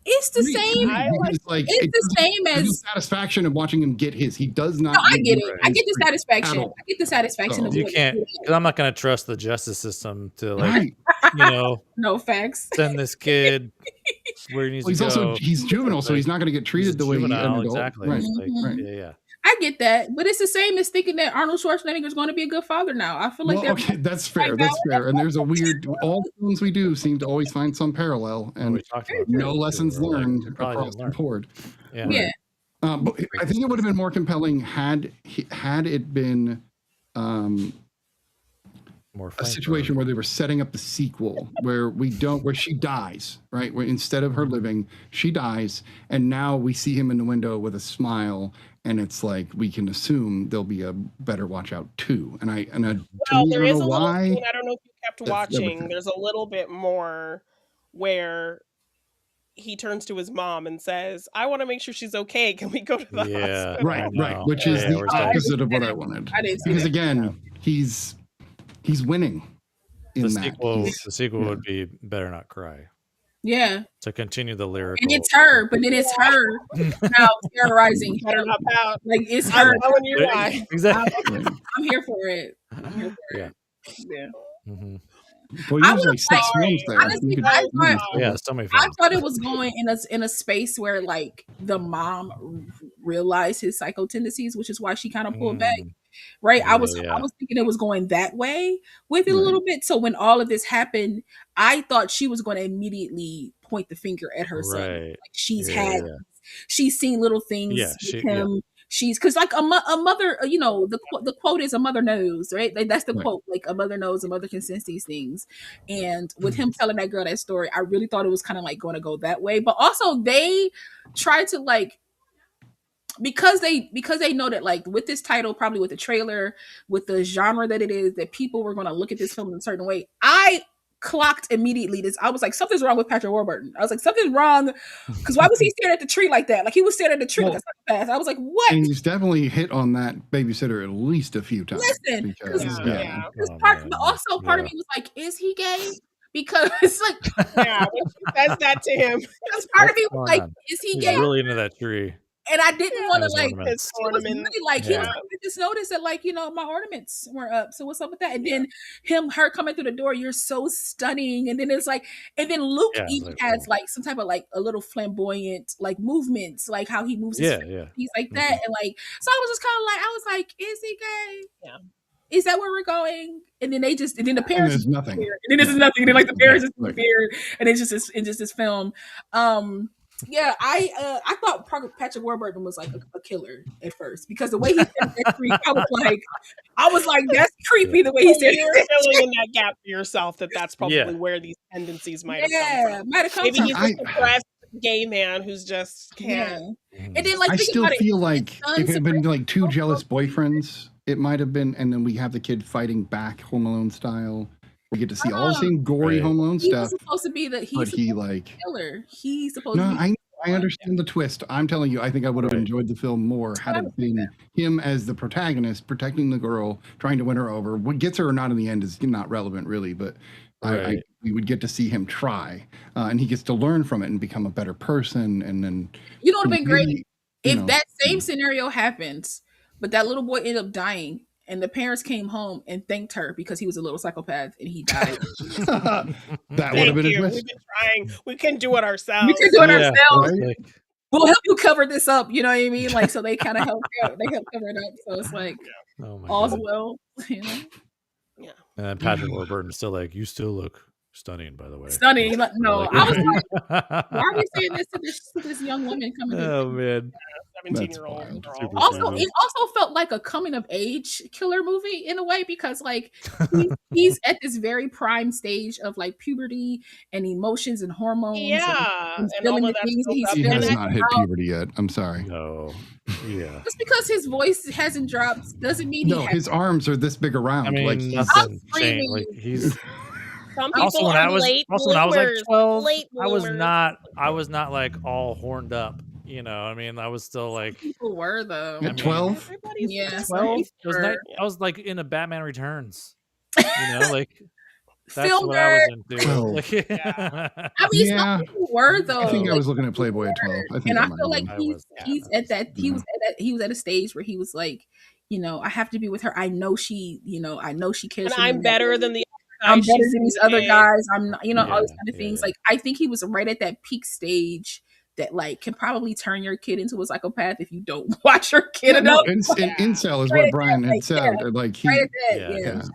it's the same. It's the same as satisfaction of watching him get his. He does not. No, I get it. I get the satisfaction. I get the satisfaction of you can't, because I'm not going to trust the justice system to no facts. Send this kid where he needs to go. Also he's juvenile, so he's not going to get treated the way an adult. Exactly. Right. Yeah. I get that, but it's the same as thinking that Arnold Schwarzenegger is going to be a good father now. I feel like that's fair. That's fair. And there's a weird. All the films we do seem to always find some parallel, and no lessons learned across the board. Yeah. But I think it would have been more compelling had it been a situation where they were setting up the sequel, where she dies, right? Where instead of her living, she dies, and now we see him in the window with a smile. And it's like we can assume there'll be a Better Watch Out 2. And there is a little scene, I don't know if you kept watching. There's a little bit more where he turns to his mom and says, "I want to make sure she's okay. Can we go to the hospital?" Right. Which is the opposite of what I wanted. Because again, he's winning. The sequel would be Better Not Cry. Yeah. To continue the lyrical. And it's her, but then it's her now terrorizing him. Like, it's her. I'm telling you why. Exactly. I'm here for it. I'm here for it. Yeah. Mm-hmm. Well, you like 6 films there. Honestly, I thought thought it was going in a space where like the mom realized his psycho tendencies, which is why she kind of pulled back. Right. I was thinking it was going that way with it a little bit. So when all of this happened, I thought she was going to immediately point the finger at her son. Like she's seen little things with him. She's because like a mother, you know, the quote is a mother knows, right? Like, that's the quote. Like a mother knows, a mother can sense these things. And with him telling that girl that story, I really thought it was kind of like going to go that way. But also they tried to like, because they know that like with this title, probably with the trailer, with the genre that it is, that people were going to look at this film in a certain way. I clocked immediately this. I was like, something's wrong with Patrick Warburton. I was like, something's wrong, because why was he staring at the tree like that? Like he was staring at the tree like a psychopath. I was like, what? And he's definitely hit on that babysitter at least a few times. Listen, but also part of me was like, is he gay? Because it's like, when she says that to him, because part of me was like, is he gay? Really into that tree. And I didn't want to like his ornaments. Really, like he was like, I just noticed that like, you know, my ornaments were up. So what's up with that? And then her coming through the door, you're so stunning. And then it's like, and then Luke even has like some type of like a little flamboyant like movements, like how he moves his he's like that. And like, so I was just kind of like, I was like, is he gay? Yeah. Is that where we're going? And then and then the parents and there's nothing. And then there's nothing. And then like the parents just disappeared. And it's just this film. Yeah, I thought Patrick Warburton was like a killer at first, because the way he said that creep, I was like, that's creepy the way he said you're filling in that gap for yourself that's probably where these tendencies might have come from. Maybe he's a depressed gay man who's just can't. And then like I still feel like if it had been like two jealous boyfriends, it might have been, and then we have the kid fighting back Home Alone style. We get to see all the same gory Home Alone stuff. He's supposed to be the killer. He's supposed to be. I understand the twist. I'm telling you, I think I would have enjoyed the film more had it been him as the protagonist, protecting the girl, trying to win her over. What gets her or not in the end is not relevant, really. But we would get to see him try, and he gets to learn from it and become a better person. And then you know what would have been great if that same scenario happens, but that little boy ended up dying. And the parents came home and thanked her because he was a little psychopath and he died. That would have been a twist. We've been trying. We can do it ourselves. We can do it ourselves. Right? We'll help you cover this up. You know what I mean? Like, so they kind of help cover it up. So it's like, all's well. You know? Yeah. And then Patrick Warburton's still like, you still look stunning, by the way. Stunning. No, I was like, why are we saying this to this young woman coming? Oh man. 17-year-old. Also, it also felt like a coming of age killer movie in a way, because like he's at this very prime stage of like puberty and emotions and hormones. And all of that he has not hit puberty yet. I'm sorry. No. Yeah. Just because his voice hasn't dropped doesn't mean his arms are this big around. I mean, like nothing changed. Like he's. Some people when I was like 12, I was not like all horned up. You know, I mean, I was still like people were though. At 12, 12. I was like in a Batman Returns. You know, like that's what I was into. Like, I mean, some people were though. I think I was looking at Playboy at 12. And I feel like he's at that. He was at a stage where he was like, you know, I have to be with her. I know she cares. And I'm better than the. I'm better than these other guys. I'm not, you know, all these kind of things. Like, I think he was right at that peak stage that like can probably turn your kid into a psychopath if you don't watch your kid enough. Incel is what Brian had said. Like he,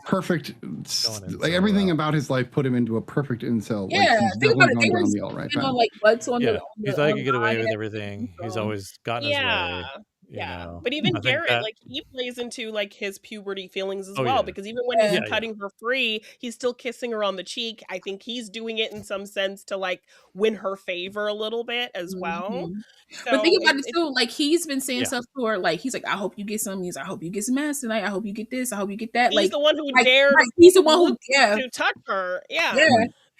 perfect. Like everything about his life put him into a perfect incel. Yeah, like, think about it. They were like butts on he thought he could get away with everything. He's always gotten his way. Yeah, but even Garrett, like he plays into like his puberty feelings as well, because even when he's cutting her free, he's still kissing her on the cheek. I think he's doing it in some sense to like win her favor a little bit as well. So but think about it too, like he's been saying stuff to her, like he's like, I hope you get some. He's, I hope you get some ass tonight. I hope you get this. I hope you get that. He's like the one who like, dared. He's the one who to touch her. Yeah.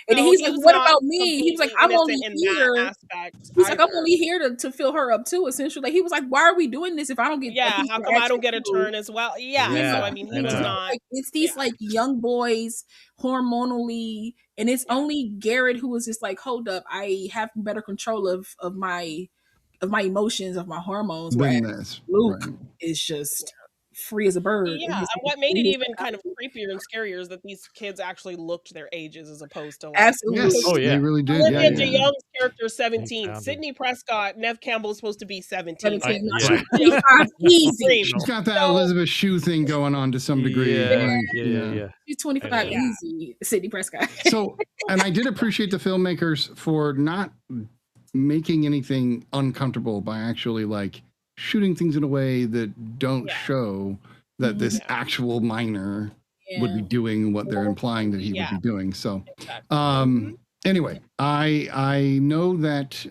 And then No, he's he like, was "What not about me?" He was like, completely "I'm only innocent in that here." aspect He's like, "I'm either. only here to fill her up too." Essentially, like, he was like, "Why are we doing this if I don't get a Yeah, piece how of come I action don't get a too?" turn as well? Yeah, so Yeah, I mean, I he was know. not. Like, it's these like young boys hormonally, and it's only Garrett who was just like, "Hold up, I have better control of my emotions, of my hormones." Whereas Been this. Luke Right. is just free as a bird. Yeah, and what made it even kind of creepier and scarier is that these kids actually looked their ages as opposed to like Absolutely. Yes, Oh, yeah. they really did. Olivia Yeah, yeah. DeYoung's character is 17. found it. Sydney Prescott, Nev Campbell is supposed to be 17. 17. No, yeah. she's 25 easy. She's got that So- Elizabeth Shue thing going on to some degree. Yeah, like, yeah. She's 25 Yeah. easy. Sydney Prescott. So, and I did appreciate the filmmakers for not making anything uncomfortable by actually like shooting things in a way that don't Yeah. show that this Yeah. actual minor would be Yeah. doing what they're implying that he Yeah. would be doing. So, Exactly. anyway, I know that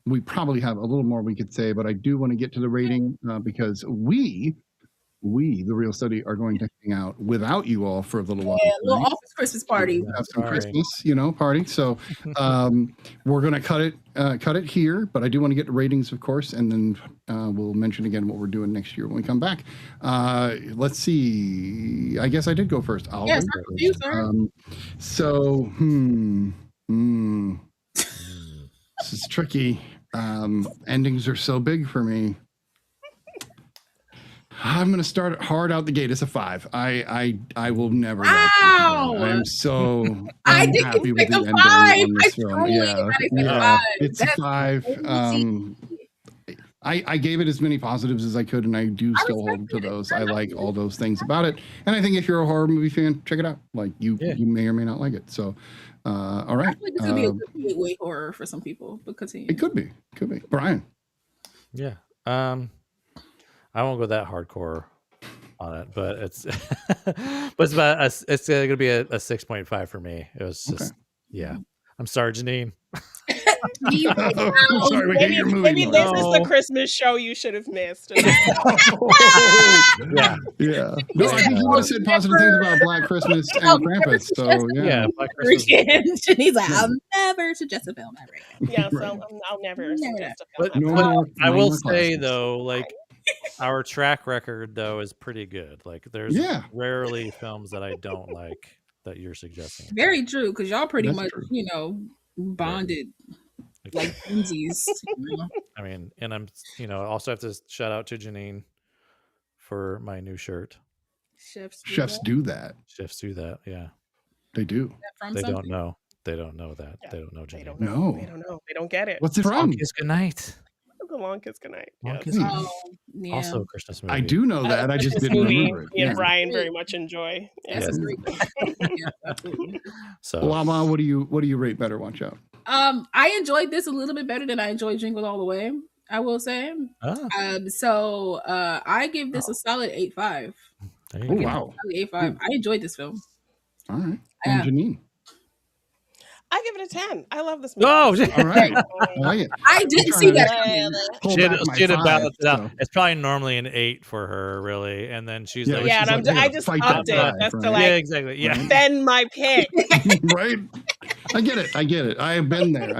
we probably have a little more we could say, but I do want to get to the rating because we, the Real Study, are going to hang out without you all for a little while. Yeah, little tonight. office Christmas party. Have some Sorry. Christmas, party. So we're gonna cut it here, but I do want to get the ratings, of course, and then we'll mention again what we're doing next year when we come back. Let's see. I guess I did go first. I'll Yes, go you, first. sir. So, this is tricky. Endings are so big for me. I'm gonna start hard out the gate. It's a 5. I will never. watch this Wow. again. I am so I didn't unhappy with expect the a ending 5. on this I film. totally Yeah, did not expect a yeah, 5. it's a That's 5. crazy. I gave it as many positives as I could, and I do still hold to those. I like all those things about it, and I think if you're a horror movie fan, check it out. Like you may or may not like it. So, all right. I feel like this could be a good gateway horror for some people. But continue. It could be. Brian. Yeah. I won't go that hardcore on it, but it's it's going to be a 6.5 for me. It was just I'm sorry, Janine. I'm sorry, we hate your movie. Maybe this is the No. Christmas show you should have missed. Yeah. No, I think you would have said positive things about Black Christmas and Krampus. So Yeah. Black Christmas. He's like, I'll never suggest a film ever again. Yeah, so I'll never suggest a But, film. No more- I no will more say classics. though, like our track record though is pretty good. Like there's rarely films that I don't like that you're suggesting. Very true, because y'all pretty That's much, true. bonded like twinsies. I mean, and I'm, also have to shout out to Janine for my new shirt. Chefs do that. Chefs do that. Yeah. They do. They don't know. They don't know that. Yeah. They don't know They Janine. don't know. No. They don't know. They don't get it. What's it Long from? Kiss Goodnight. The Long Kiss Goodnight. Long Yes. Kiss Oh, yeah. Also a Christmas movie. I do know that. I just This didn't movie, remember it. me and Yeah. Brian very much enjoy. That's Yes. a great one. Yeah, absolutely. So Lama, what do you rate better? Watch out. I enjoyed this a little bit better than I enjoyed Jingle All the Way, I will say. So I give this a solid 8.5. there you Oh go. wow. 8.5. I enjoyed this film. All right. Yeah. And Janine. I give it a 10. I love this movie. Oh, All right. I like it. I didn't see that coming. Pull she had back my to 5, balance it out. so- It's probably normally an 8 for her, really, and then she's Yeah, like, Yeah, she's and like, I "Yeah, just fight upped that it. five," That's to right? yeah, like exactly, yeah. defend my pick. Right? I get it. I have been there.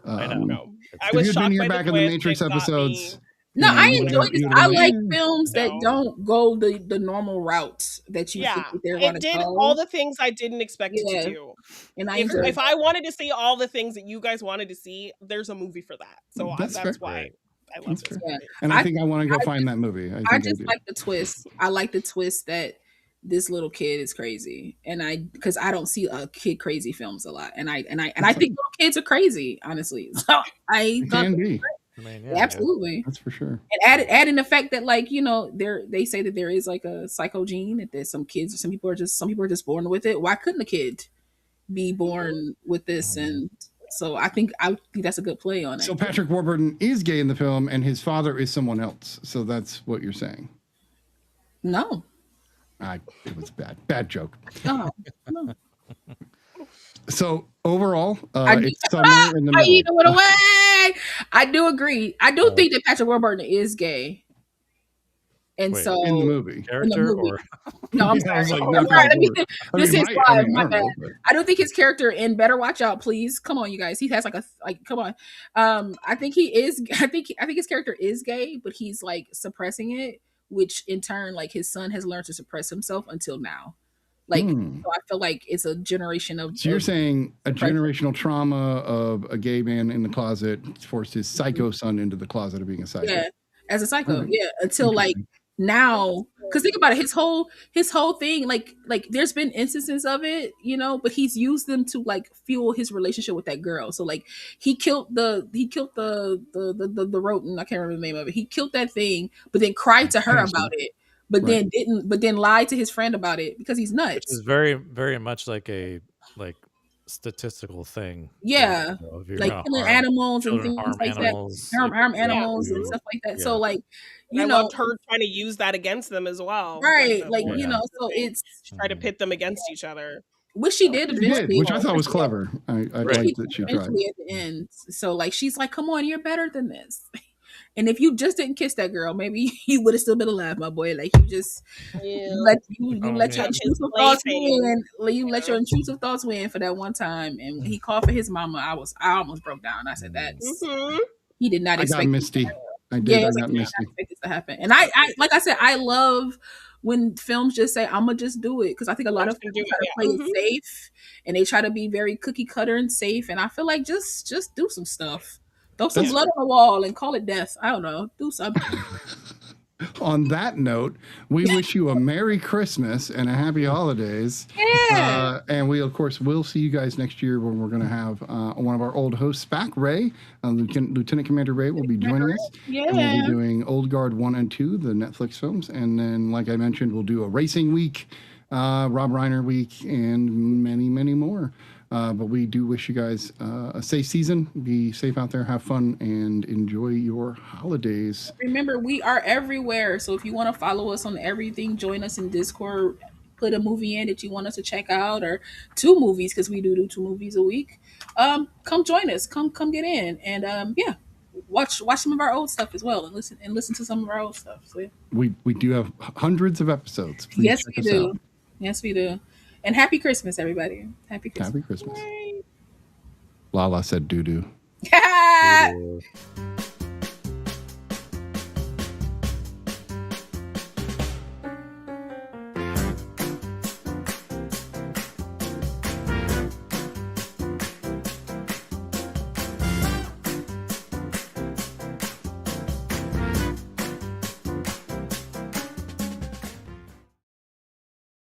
I know. No. I If was you'd shocked been here by back the in the twist. Matrix It got episodes, me. No, I you enjoyed this. would've I been like like, films that No. don't go the normal route that you Yeah, think that they're going it to did go. all the things I didn't expect it Yeah. to do. And I If, enjoyed if I wanted to see all the things that you guys wanted to see, there's a movie for that. So That's that's fair. why I love That's this fair. movie. And I I- think I want to go I find that movie. I just do. like the twist. I like the twist that this little kid is crazy, and because I don't see kid crazy films a lot, and I think little kids are crazy, honestly. So I It thought can be. I mean, absolutely, That's for sure. and adding the fact that they say that there is like a psycho gene, that there's some people are just born with it. Why couldn't a kid be born with this? And so I think that's a good play on it. So Patrick Warburton is gay in the film, and his father is someone else. So that's what you're saying. No, It was bad joke. no. So overall, I it's somewhere in the I middle. it away. I do agree. I do think that Patrick Warburton is gay. And Wait, so in the movie. Character or no, I'm Yeah, I was sorry. like, I'm not sorry. going forward. This is I live. My don't bad. know, but I don't think his character in Better Watch Out, please. Come on, you guys. He has like come on. I think he is. I think his character is gay, but he's like suppressing it, which in turn, like his son has learned to suppress himself until now. Like, so I feel like it's a generation of. So you're saying a generational trauma of a gay man in the closet forced his psycho son into the closet of being a psycho. Yeah, as a psycho. Yeah, until like now, because think about it, his whole thing, like there's been instances of it, you know, but he's used them to like fuel his relationship with that girl. So like he killed the rodent. I can't remember the name of it. He killed that thing, but then cried to her about it. But then lied to his friend about it because he's nuts. Which is very, very much like a statistical thing. Yeah, like killing animals and things like animals, that. Harm animals and stuff like that. Yeah. So like, I loved her trying to use that against them as well. Right, like you know, so it's try to pit them against each other. Which she did eventually, which I thought was clever. I liked that she tried. At the end, so like she's like, "Come on, you're better than this." And if you just didn't kiss that girl, maybe you would have still been alive, my boy. Like you just let your intrusive thoughts win. You let your intrusive thoughts win for that one time. And when he called for his mama, I almost broke down. I said, "That's he did not expect." I got misty. I did. I got misty. Expect this to happen. And I like I said, I love when films just say, "I'm gonna just do it," because I think a lot of people try to play it safe and they try to be very cookie cutter and safe. And I feel like just do some stuff. Throw some blood on the wall and call it death. I don't know. Do something. On that note, we wish you a Merry Christmas and a Happy Holidays. Yeah. And we, of course, will see you guys next year when we're going to have one of our old hosts back, Ray. Lieutenant Commander Ray will be joining us. Yeah. And we'll be doing Old Guard 1 and 2, the Netflix films. And then, like I mentioned, we'll do a racing week, Rob Reiner week, and many, many more. But we do wish you guys a safe season. Be safe out there, have fun, and enjoy your holidays. Remember, we are everywhere. So if you want to follow us on everything, join us in Discord, put a movie in that you want us to check out, or 2 movies, because we do 2 movies a week. Come join us. Come get in. And watch some of our old stuff as well, and listen to some of our old stuff. So yeah. We do have hundreds of episodes. Please yes, check we us do. out. Yes, we do. And happy Christmas, everybody. Happy Christmas. Happy Christmas. Lala said doo-doo. Yeah.